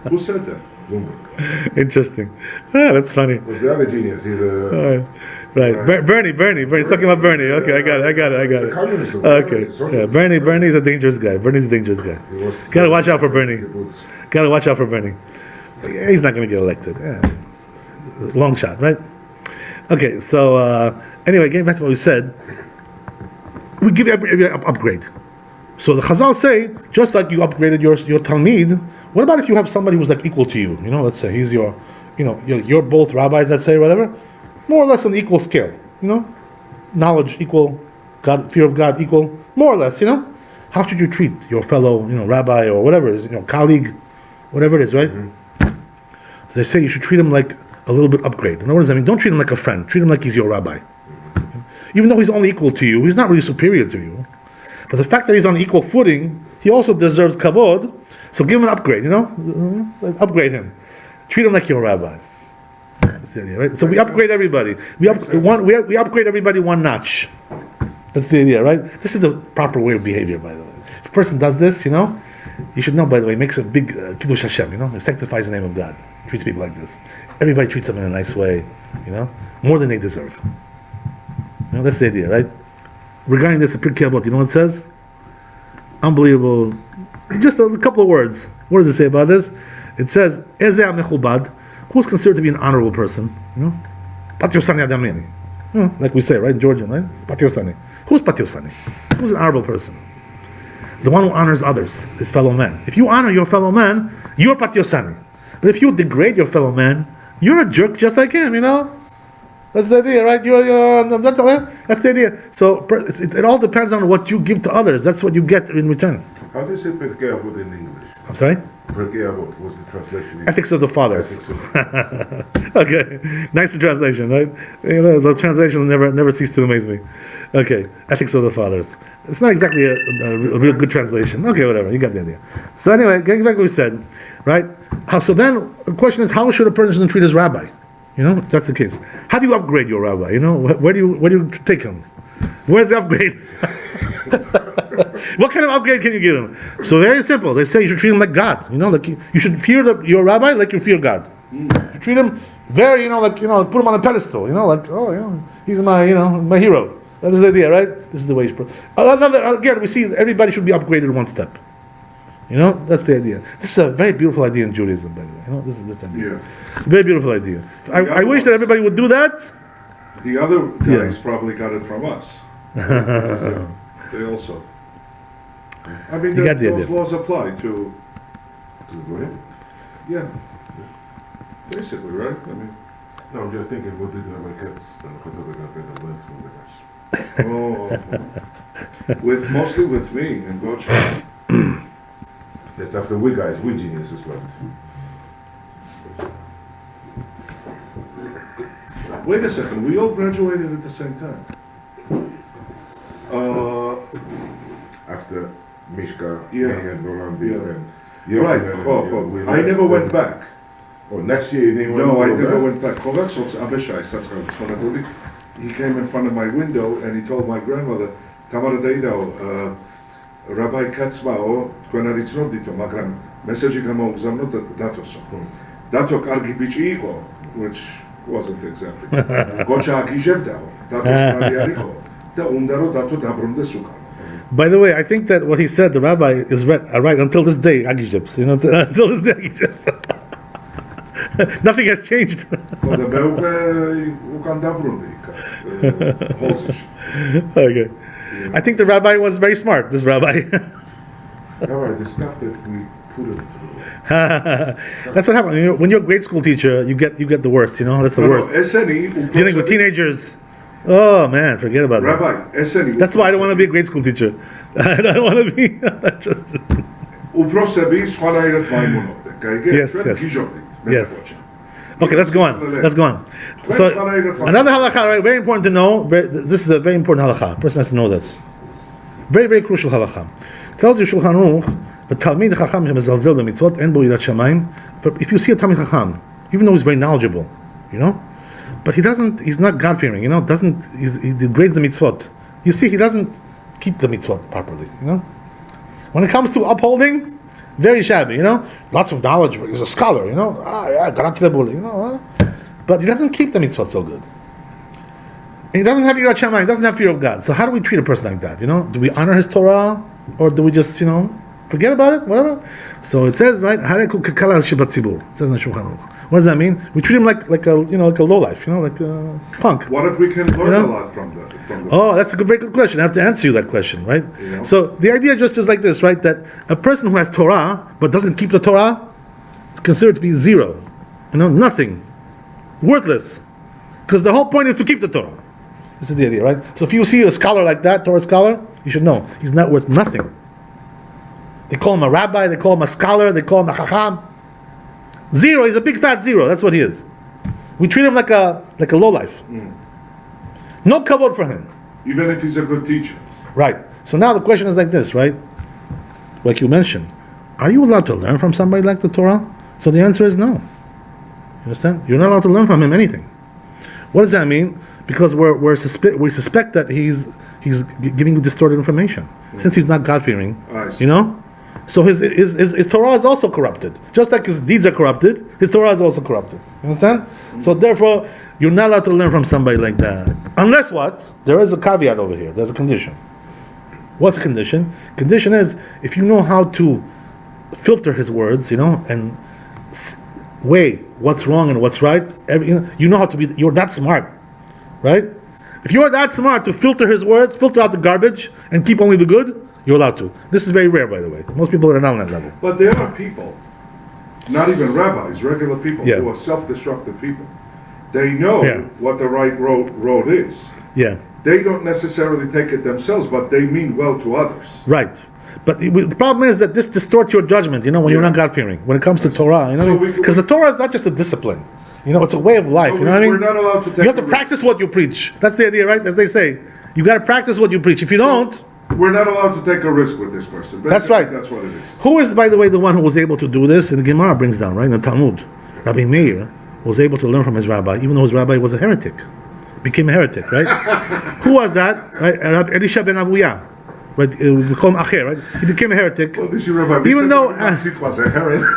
Who said that? Bloomberg. Interesting. That's funny. Was the other genius? He's a... Right. Bernie. Talking about Bernie. Okay, I got it. He's a communist. Okay. Yeah, Bernie's a dangerous guy. Gotta watch out for Bernie. Yeah, he's not going to get elected. Yeah. Long shot, right? Okay, so anyway, getting back to what we said, we give every upgrade. So the Chazal say, just like you upgraded your Talmid, what about if you have somebody who's like equal to you? Let's say he's you're both rabbis, let's say, whatever, more or less on equal scale. Knowledge equal, God, fear of God equal, more or less. How should you treat your fellow, rabbi or whatever it is, colleague, whatever it is, right? Mm-hmm. So they say you should treat him like a little bit upgrade. What does that mean? Don't treat him like a friend. Treat him like he's your rabbi. Even though he's only equal to you, he's not really superior to you. But the fact that he's on equal footing, he also deserves kavod. So give him an upgrade, upgrade him. Treat him like your rabbi. That's the idea, right? So we upgrade everybody. We upgrade everybody 1 notch. That's the idea, right? This is the proper way of behavior, by the way. If a person does this, You should know, by the way, he makes a big Kiddush Hashem, he sanctifies the name of God. Treats people like this. Everybody treats them in a nice way, more than they deserve. That's the idea, right? Regarding this, Pirkei Avot, you know what it says? Unbelievable. Just a couple of words. What does it say about this? It says, Ezeh mechubad, who's considered to be an honorable person? Patiosani Adamini. Like we say, right? In Georgian, right? Patiosani. Who's Patiosani? Who's an honorable person? The one who honors others, his fellow man. If you honor your fellow man, you're Patiosani. But if you degrade your fellow man, you're a jerk just like him, That's the idea, right? That's the idea. So it all depends on what you give to others. That's what you get in return. How do you say Pirkei Avot in English? I'm sorry? Pirkei Avot, what's the translation? Ethics of the Fathers. Okay, nice translation, right? Those translations never cease to amaze me. Okay, Ethics of the Fathers. It's not exactly a real good translation. Okay, whatever, you got the idea. So anyway, getting back to what we said, right? So then the question is, how should a person treat his rabbi? If that's the case. How do you upgrade your rabbi? Where do you take him? Where's the upgrade? What kind of upgrade can you give him? So very simple. They say you should treat him like God. Like you should fear your rabbi like you fear God. You treat him very, put him on a pedestal. He's my hero. That is the idea, right? This is the way. Again, we see everybody should be upgraded one step. That's the idea. This is a very beautiful idea in Judaism, by the way. This is this idea. Yeah. Very beautiful idea. I wish that everybody would do that. The other guys probably got it from us. They also. I mean, those laws apply to women. Yeah. Basically, right? I mean. No, I'm just thinking, what did my kids mostly with me and Gocha. That's after we geniuses left. Wait a second, we all graduated at the same time. After Mishka, Yeah. and Rolandi, Yeah. and Right, I never went back. Or next year you didn't No, I want to never go went back. He came in front of my window and he told my grandmother, Tamara Deidao, Rabbi Katzmao, თქვენ არ იცნობდითო, მაგრამ მესეჯი გამოუგზავნოთ დათოსო. დათო კარგი ბიჭი იყო, which wasn't exactly. გოჩა აგიჟებდაო, დათოს კარგი არ იყო და უნდა რომ დათო დაბრუნდეს უკან. By the way, I think that what he said, the rabbi is right until this day, Agijebs. Until this day, Agijebs. Nothing has changed. და მეუღე უკან დაბრუნდი იქ. ჰოლზში. Okay. I think the rabbi was very smart, this rabbi. Rabbi, the stuff that we put him through. That's what happens. When you're a grade school teacher, you get the worst, That's the worst. Dealing with teenagers. Oh man, forget about that. Rabbi, That's why I don't want to be a grade school teacher. I don't want to be just... Yes. Okay, let's go on. So another halakha, right? Very important to know. This is a very important halakha. A person has to know this. Very, very crucial halakha. Tells you Shulchan Aruch, but Talmid Chacham shemezalzel b'mitzvot en bo yirat shamayim. But if you see a Talmid Chacham, even though he's very knowledgeable, but he's not God fearing, he degrades the mitzvot. You see, he doesn't keep the mitzvot properly, When it comes to upholding, very shabby, lots of knowledge. He's a scholar, but he doesn't keep the mitzvot so good. And he doesn't have yirat shamayim, he doesn't have fear of God. So how do we treat a person like that? Do we honor his Torah, or do we just, forget about it, whatever? So it says, right? It says in the Shulchan Aruch. What does that mean? We treat him like a lowlife, like a punk. What if we can learn a lot from the Oh, that's a very good question. I have to answer you that question, right? So the idea just is like this, right? That a person who has Torah but doesn't keep the Torah is considered to be zero, nothing, worthless, because the whole point is to keep the Torah. This is the idea, right? So if you see a scholar like that, Torah scholar, you should know he's not worth nothing. They call him a rabbi, they call him a scholar, they call him a chacham. Zero. He's a big fat zero. That's what he is. We treat him like a lowlife. No kavod for him. Even if he's a good teacher. Right. So now the question is like this, right? Like you mentioned, are you allowed to learn from somebody like the Torah? So the answer is no. You understand? You're not allowed to learn from him anything. What does that mean? Because we suspect that he's giving you distorted information. Since he's not God fearing, So his Torah is also corrupted. Just like his deeds are corrupted, his Torah is also corrupted. You understand? So therefore, you're not allowed to learn from somebody like that. Unless what? There is a caveat over here. There's a condition. What's the condition? Condition is, if you know how to filter his words, and weigh what's wrong and what's right, you know how to be, you're that smart, right? If you're that smart to filter his words, filter out the garbage, and keep only the good, you're allowed to. This is very rare, by the way. Most people are not on that level. But there are people, not even rabbis, regular people, Yeah. who are self-destructive people. They know Yeah. what the right road is. Yeah, They don't necessarily take it themselves, but they mean well to others. right. But the problem is that this distorts your judgment, when you're not God-fearing. When it comes to Torah, So because the Torah is not just a discipline. It's a way of life, So you know what I mean? we're not allowed to take You have to a practice what you preach. That's the idea, right? As they say. You got to practice what you preach. If you don't, We're not allowed to take a risk with this person. That's Basically, right. That's what it is. who is, by the way, the one who was able to do this? And the Gemara brings down, right, in the Talmud. Rabbi Meir was able to learn from his rabbi, even though his rabbi was a heretic. Became a heretic, right? Who was that? Right? Elisha ben Abuya. Right? We call him Acher, right? He became a heretic. Well, this is Rabbi. Even though- it was a heretic.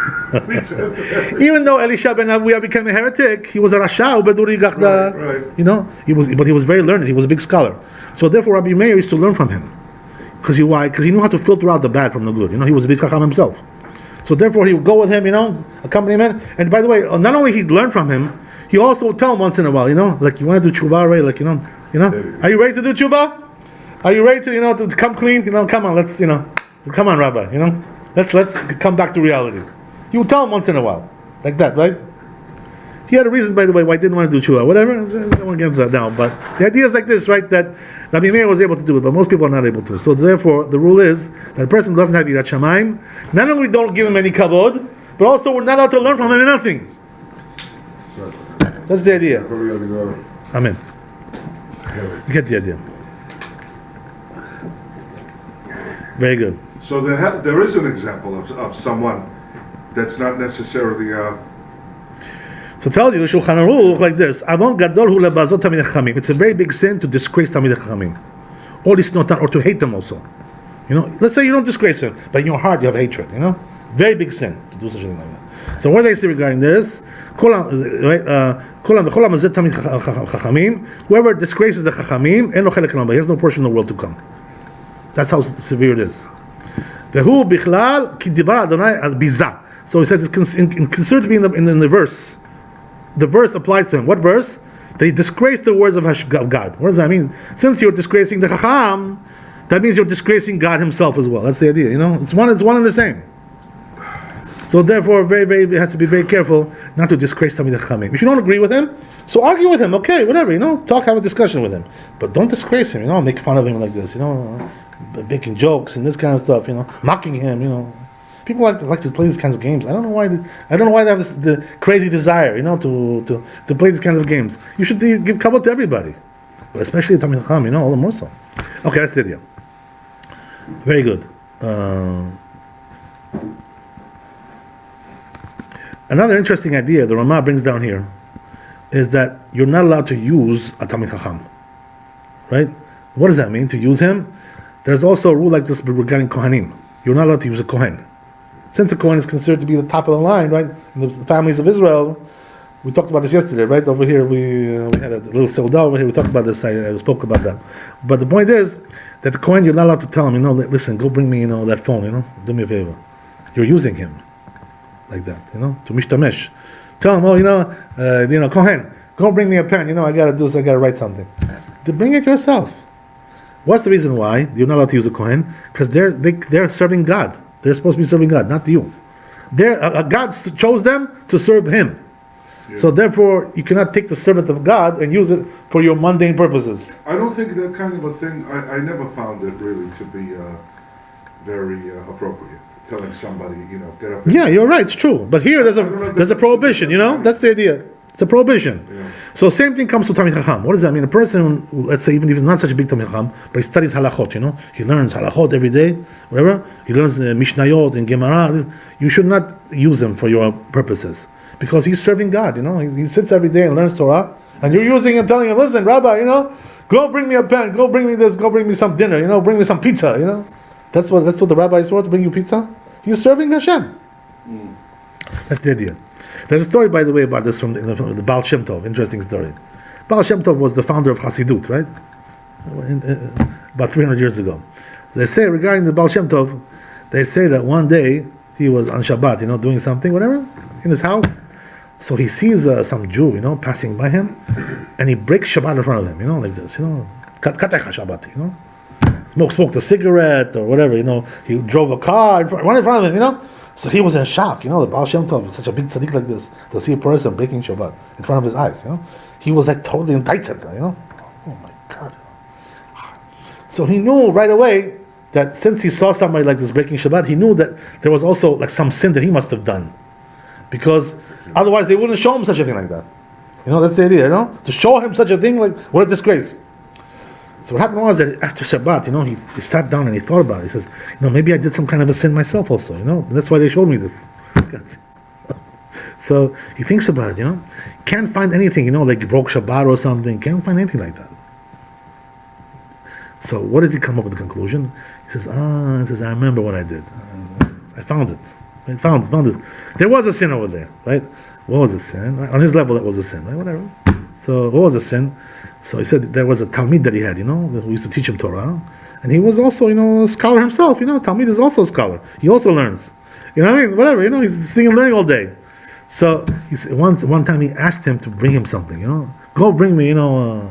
Even though Elisha ben Abuya became a heretic, he was a Rasha, Ubeduri Gachda. Right. But he was very learned. He was a big scholar. So therefore, Rabbi Meir used to learn from him. Why? Because he knew how to filter out the bad from the good. He was a big chacham himself. So therefore, he would go with him, accompany him. And by the way, not only he'd learn from him, he also would tell him once in a while, like, you want to do tshuva, right? Like, are you ready to do tshuva? Are you ready to, to come clean? Come on, let's, come on, Rabbi, let's come back to reality. He would tell him once in a while, like that, right? He had a reason, by the way, why he didn't want to do tshuva. Whatever, I don't want to get into that now. But the idea is like this, right? That Rabbi Meir was able to do it, but most people are not able to. So therefore, the rule is that a person who doesn't have Yirat Shamayim, not only don't give him any kavod, but also we're not allowed to learn from him anything. That's the idea. Amen. You get the idea. Very good. So there is an example of someone that's not necessarily. So it tells you the Shulchan Aruch like this: Avon gadol hu lebazot tamid chachamim. It's a very big sin to disgrace tamid chachamim, or to hate them also. Let's say you don't disgrace them, but in your heart you have hatred. Very big sin to do such a thing like that. So what do they say regarding this? Whoever disgraces the chachamim, he has no portion in the world to come. That's how severe it is. So he says it's considered to be in the verse. The verse applies to him. What verse? They disgrace the words of God. What does that mean? Since you're disgracing the chacham, that means you're disgracing God Himself as well. That's the idea. It's one and the same. So therefore, it has to be very careful not to disgrace Tamid Chachamim. If you don't agree with him, so argue with him. Okay, whatever. Talk, have a discussion with him, but don't disgrace him. Make fun of him like this. Making jokes and this kind of stuff. Mocking him. People like to play these kinds of games. I don't know why. I don't know why they have the crazy desire. To play these kinds of games. You should give kavod to everybody, but especially Tamid Chacham. All the more so. Okay, that's the idea. Very good. Another interesting idea the Ramah brings down here is that you're not allowed to use a Talmid Chacham. Right? What does that mean, to use him? There's also a rule like this regarding Kohanim. You're not allowed to use a Kohen. Since a Kohen is considered to be the top of the line, right, in the families of Israel, we talked about this yesterday, right? Over here, we had a little Seudah over here, we talked about this, I spoke about that. But the point is that the Kohen, you're not allowed to tell him, listen, go bring me, that phone, do me a favor. You're using him. Like that, to mishtamesh. Tell him, Kohen, go bring me a pen. I gotta write something. To bring it yourself. What's the reason why you're not allowed to use a Kohen? Because they're serving God. They're supposed to be serving God, not you. God chose them to serve Him. Yeah. So therefore, you cannot take the servant of God and use it for your mundane purposes. I don't think that kind of a thing. I never found it really to be very appropriate. Telling somebody, get up. Yeah, you're right. It's true. But here there's a prohibition. That's the idea. It's a prohibition. Yeah. So same thing comes to Talmid Chacham. What does that mean? A person, let's say, even if he's not such a big Talmid Chacham, but he studies halachot. He learns halachot every day, whatever. He learns Mishnayot and Gemara. You should not use him for your purposes because he's serving God. He sits every day and learns Torah, and you're using him, telling him, listen, Rabbi, go bring me a pen, go bring me this, go bring me some dinner, bring me some pizza. That's what the rabbi is for, to bring you pizza. He's serving Hashem. That's the idea. There's a story, by the way, about this from the Baal Shem Tov. Interesting story. Baal Shem Tov was the founder of Hasidut, right? About 300 years ago. They say regarding the Baal Shem Tov, they say that one day he was on Shabbat, doing something, whatever, in his house. So he sees some Jew, passing by him, and he breaks Shabbat in front of him, like this, Katecha Shabbat, smoked a cigarette or whatever, he drove a car right in front of him, So he was in shock, the Baal Shem Tov is such a big tzaddik like this, to see a person breaking Shabbat in front of his eyes, He was like totally indicted, Oh my God. So he knew right away that since he saw somebody like this breaking Shabbat, he knew that there was also like some sin that he must have done. Because otherwise they wouldn't show him such a thing like that. That's the idea, To show him such a thing, like, what a disgrace. So what happened was that after Shabbat, he sat down and he thought about it. He says, maybe I did some kind of a sin myself also, That's why they showed me this. So he thinks about it, Can't find anything, like you broke Shabbat or something. Can't find anything like that. So what does he come up with the conclusion? He says, I remember what I did. I found it. I found it. There was a sin over there, right? What was the sin? Right? On his level, that was a sin, right? Whatever. So what was the sin? So he said there was a Talmid that he had, who used to teach him Torah. And he was also, a scholar himself, Talmid is also a scholar. He also learns. Whatever, he's sitting and learning all day. So he said, one time he asked him to bring him something, Go bring me, and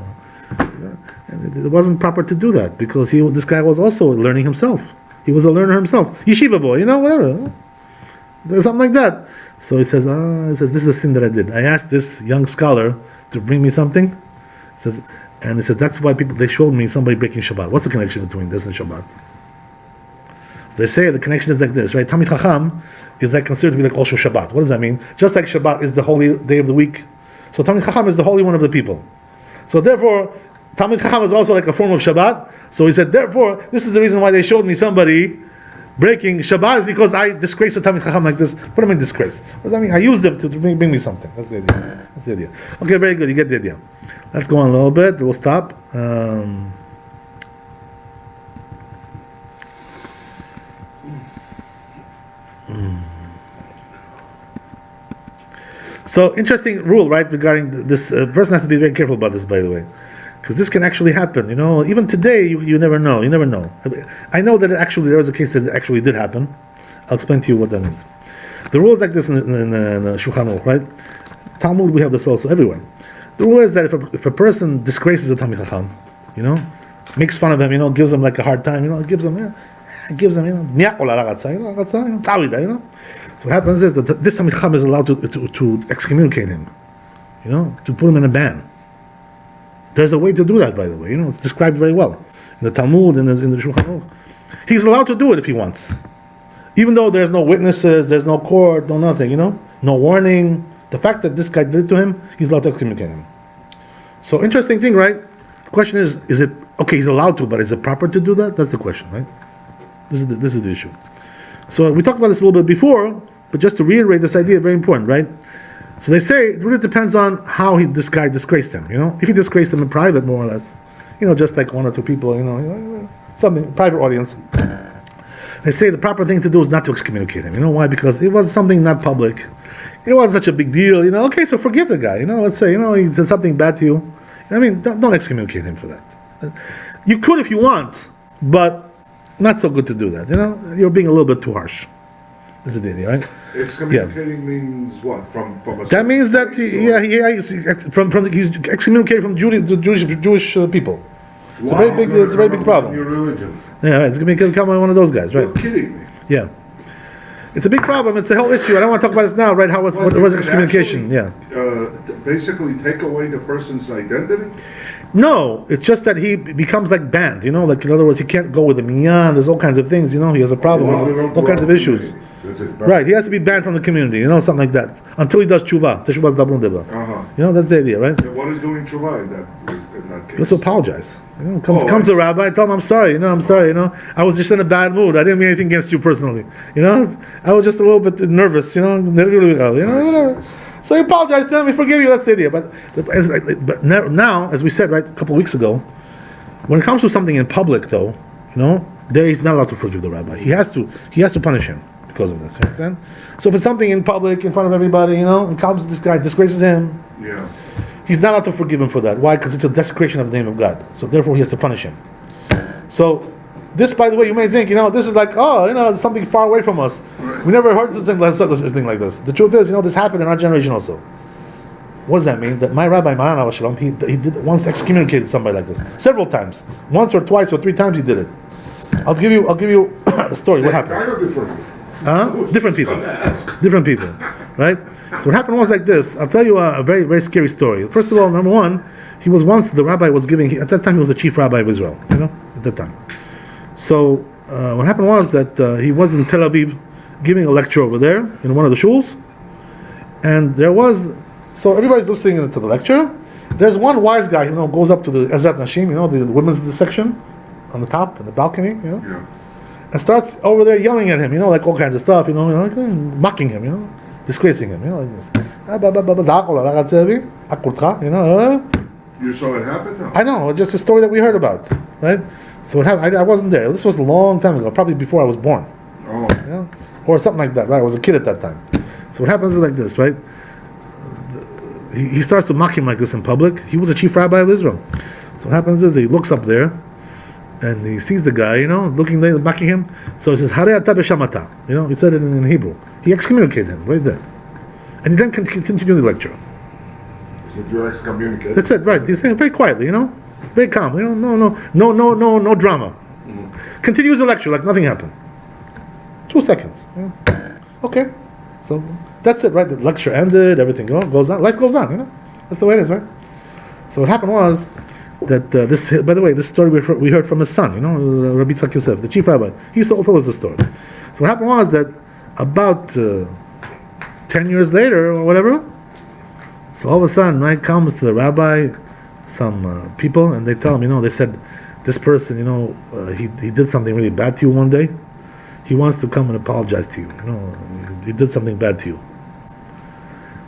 it wasn't proper to do that because this guy was also learning himself. He was a learner himself. Yeshiva boy, whatever. There's something like that. So he says, this is a sin that I did. I asked this young scholar to bring me something. He says, that's why they showed me somebody breaking Shabbat. What's the connection between this and Shabbat? They say the connection is like this, right? Talmid Chacham is like considered to be like also Shabbat. What does that mean? Just like Shabbat is the holy day of the week. So Talmid Chacham is the holy one of the people. So therefore, Talmid Chacham is also like a form of Shabbat. So he said, therefore, this is the reason why they showed me somebody breaking Shabbat is because I disgraced the Talmid Chacham like this. What do I mean disgrace? What does that mean? I used them to bring me something. That's the idea. Okay, very good. You get the idea. Let's go on a little bit. We'll stop. So interesting rule, right, regarding this. Person has to be very careful about this, by the way, because this can actually happen. Even today, you never know. You never know. I know that there was a case that it actually did happen. I'll explain to you what that means. The rule is like this in Shulchan Aruch, right? Talmud, we have this also everywhere. The rule is that if a person disgraces a Talmid Chacham, makes fun of him, gives him like a hard time, gives him, So what happens is that this Talmid Chacham is allowed to excommunicate him, to put him in a ban. There's a way to do that, by the way. It's described very well in the Talmud and in the Shulchan Aruch. He's allowed to do it if he wants, even though there's no witnesses, there's no court, no nothing. No warning. The fact that this guy did it to him, he's allowed to excommunicate him. So interesting thing, right? The question is it okay? He's allowed to, but is it proper to do that? That's the question, right? This is the issue. So we talked about this a little bit before, but just to reiterate this idea, very important, right? So they say it really depends on how this guy disgraced him. If he disgraced him in private, more or less, just like one or two people, something private audience. They say the proper thing to do is not to excommunicate him. Why? Because it was something not public. It wasn't such a big deal. Okay, so forgive the guy. Let's say he said something bad to you. Don't excommunicate him for that. You could if you want, but not so good to do that. You're being a little bit too harsh. That's the idea, right? Excommunicating means what? From a that means that he's excommunicated from Jewish people. It's wow. It's a very big problem. Your religion. Yeah, right. It's going to become one of those guys, right? You're kidding me. Yeah. It's a big problem. It's a whole issue. I don't want to talk about this now, right? What's excommunication? Basically take away the person's identity? No, it's just that he becomes like banned, like in other words, he can't go with the minyan, there's all kinds of things, he has a problem with all kinds of issues. Right, he has to be banned from the community, something like that, until he does tshuva. Teshuvah's dabrun deba. That's the idea, right? What is doing tshuva in that case? He has to apologize. Come to the rabbi and tell him, I'm sorry, I was just in a bad mood, I didn't mean anything against you personally, I was just a little bit nervous, whatever. So he apologized to him, he forgave you, that's the idea. But now, as we said, right, a couple of weeks ago, when it comes to something in public, though, there he's not allowed to forgive the rabbi. He has to punish him. because of this. You understand? So for something in public, in front of everybody, and comes this guy, disgraces him. Yeah. He's not allowed to forgive him for that. Why? Because it's a desecration of the name of God. So therefore, he has to punish him. So this, by the way, you may think, this is like, it's something far away from us. Right. We never heard something like this. The truth is, this happened in our generation also. What does that mean? That my Rabbi Maran Alav Shalom, he did once excommunicated somebody like this several times, once or twice or 3 times he did it. I'll give you the story. What happened? Guy or different? Different people, right? So what happened was like this. I'll tell you a very, very scary story. First of all, number one, the rabbi was giving, at that time he was the chief rabbi of Israel, at that time. So what happened was that he was in Tel Aviv giving a lecture over there in one of the shuls, and so everybody's listening to the lecture. There's one wise guy, goes up to the Ezrat Nashim, the women's section on the top, in the balcony, Yeah. and starts over there yelling at him, like all kinds of stuff, mocking him, disgracing him, like this. You saw it happen? No. I know, just a story that we heard about, right? So what happened? I wasn't there. This was a long time ago, probably before I was born, Oh. or something like that, right? I was a kid at that time. So what happens is like this, right? He starts to mock him like this in public. He was a chief rabbi of Israel. So what happens is he looks up there, and he sees the guy, looking there, mocking him. So he says, "Hare ata b'shamata." He said it in Hebrew. He excommunicated him right there, and he then continued the lecture. Is it your excommunicated? That's it, right? He's saying it very quietly, very calm. No drama. Continues the lecture like nothing happened. 2 seconds. Okay, so that's it, right? The lecture ended. Everything goes on. Life goes on. That's the way it is, right? So what happened was that this. By the way, this story we heard from his son. Rabbi Yitzchak Yosef, the chief rabbi. He told us the story. So what happened was that about 10 years later or whatever. So all of a sudden, right, comes to the rabbi, some people, and they tell him, they said, this person, he did something really bad to you one day. He wants to come and apologize to you. He did something bad to you.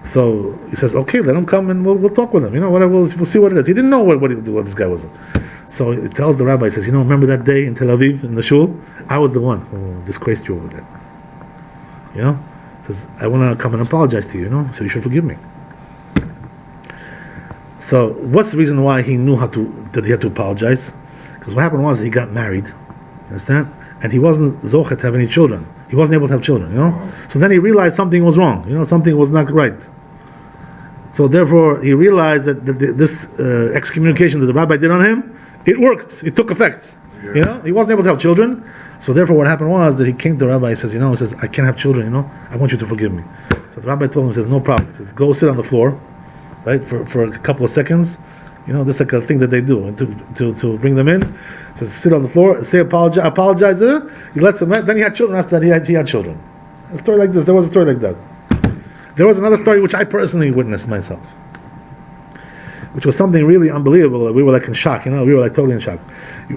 So he says, okay, let him come and we'll talk with him. We'll see what it is. He didn't know what this guy was. So he tells the rabbi, he says, remember that day in Tel Aviv in the shul? I was the one who disgraced you over there. He says, I want to come and apologize to you. So you should forgive me. So what's the reason why he knew that he had to apologize? Because what happened was he got married, you understand? And he wasn't zochet to have any children. He wasn't able to have children, So then he realized something was wrong, something was not right. So therefore he realized that this excommunication that the rabbi did on him, it worked, it took effect. Yeah. He wasn't able to have children. So therefore what happened was that he came to the rabbi, he says, I can't have children, I want you to forgive me. So the rabbi told him, he says, no problem. He says, go sit on the floor, right, for a couple of seconds. This is like a thing that they do to bring them in. So sit on the floor, say apologize there. He lets them. Then he had children. After that, he had children. A story like this. There was a story like that. There was another story which I personally witnessed myself, which was something really unbelievable. We were like in shock. We were like totally in shock.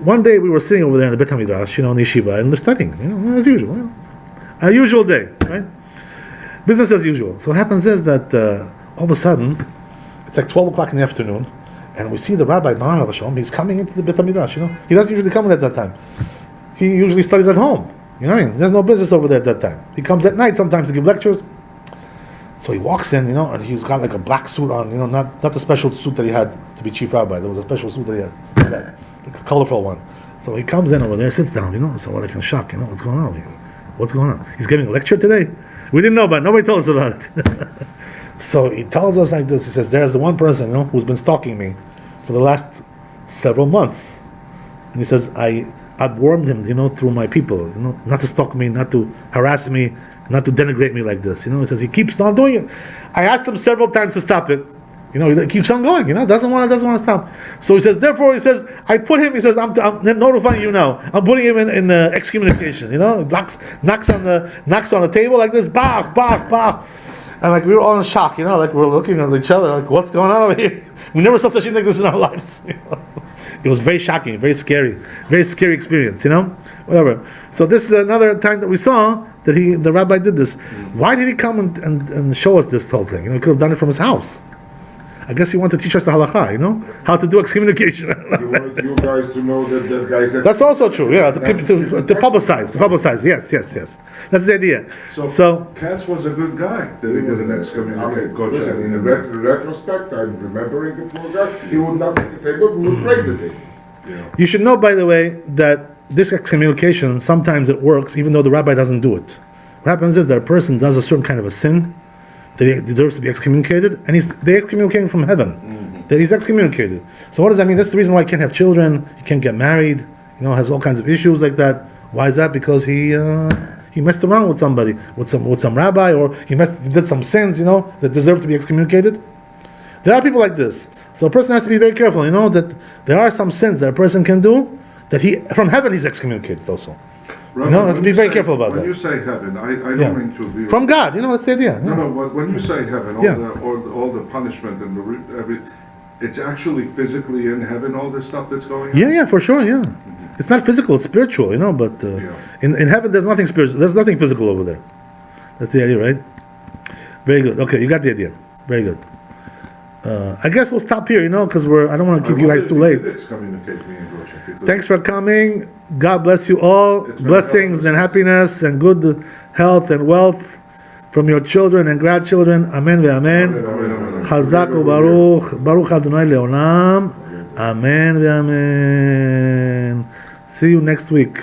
One day we were sitting over there in the Bet HaMidrash, in the yeshiva, and they're studying. As usual. A usual day, right? Business as usual. So what happens is that all of a sudden, it's like 12 o'clock in the afternoon. And we see the rabbi, he's coming into the Bet HaMidrash, He doesn't usually come in at that time. He usually studies at home, There's no business over there at that time. He comes at night sometimes to give lectures. So he walks in, and he's got like a black suit on, not the special suit that he had to be chief rabbi. There was a special suit that he had, like a colorful one. So he comes in over there, sits down, So we're like in shock, what's going on here? What's going on? He's giving a lecture today? We didn't know about it. Nobody told us about it. So he tells us like this. He says, there's the one person, who's been stalking me for the last several months. And he says, I've warned him, through my people, not to stalk me, not to harass me, not to denigrate me like this. He says, he keeps on doing it. I asked him several times to stop it. He keeps on going, doesn't want to stop. So he says, therefore, I put him, he says, I'm notifying you now. I'm putting him in excommunication, knocks on the table like this, bach, bach, bach. And like we were all in shock, like we're looking at each other, like what's going on over here? We never saw such a thing like this in our lives. It was very shocking, very scary experience, whatever. So this is another time that we saw that the rabbi did this. Why did he come and show us this whole thing? He could have done it from his house. I guess he wanted to teach us the halakha, how to do excommunication. He wanted you guys to know that guy said. That's also true. Yeah, to publicize. Yes. That's the idea. So Katz was a good guy that he did an excommunication. Listen, in retrospect, I'm remembering the poor guy. He would not make the table, we would break the table. you should know, by the way, that this excommunication sometimes it works, even though the rabbi doesn't do it. What happens is that a person does a certain kind of a sin that he deserves to be excommunicated, and they excommunicate him from heaven. That he's excommunicated. So what does that mean? That's the reason why he can't have children, he can't get married, has all kinds of issues like that. Why is that? Because he messed around with somebody, with some rabbi, or he did some sins, that deserve to be excommunicated. There are people like this. So a person has to be very careful, that there are some sins that a person can do, that from heaven he's excommunicated also. Rabbi, have to be very careful about that. When you say heaven, I don't mean to be... From God, that's the idea. No, when you say heaven, all the punishment and it's actually physically in heaven, all this stuff that's going on? Yeah, for sure, yeah. It's not physical, it's spiritual, but in heaven there's nothing spiritual, there's nothing physical over there. That's the idea, right? Very good. Okay, you got the idea. Very good. I guess we'll stop here, because I don't want to keep you guys too late. Thanks for coming. God bless you all. Blessings and happiness and good health and wealth from your children and grandchildren. Amen ve'amen. Chazak u'baruch. Baruch Adonai le'olam. Amen ve'amen. See you next week.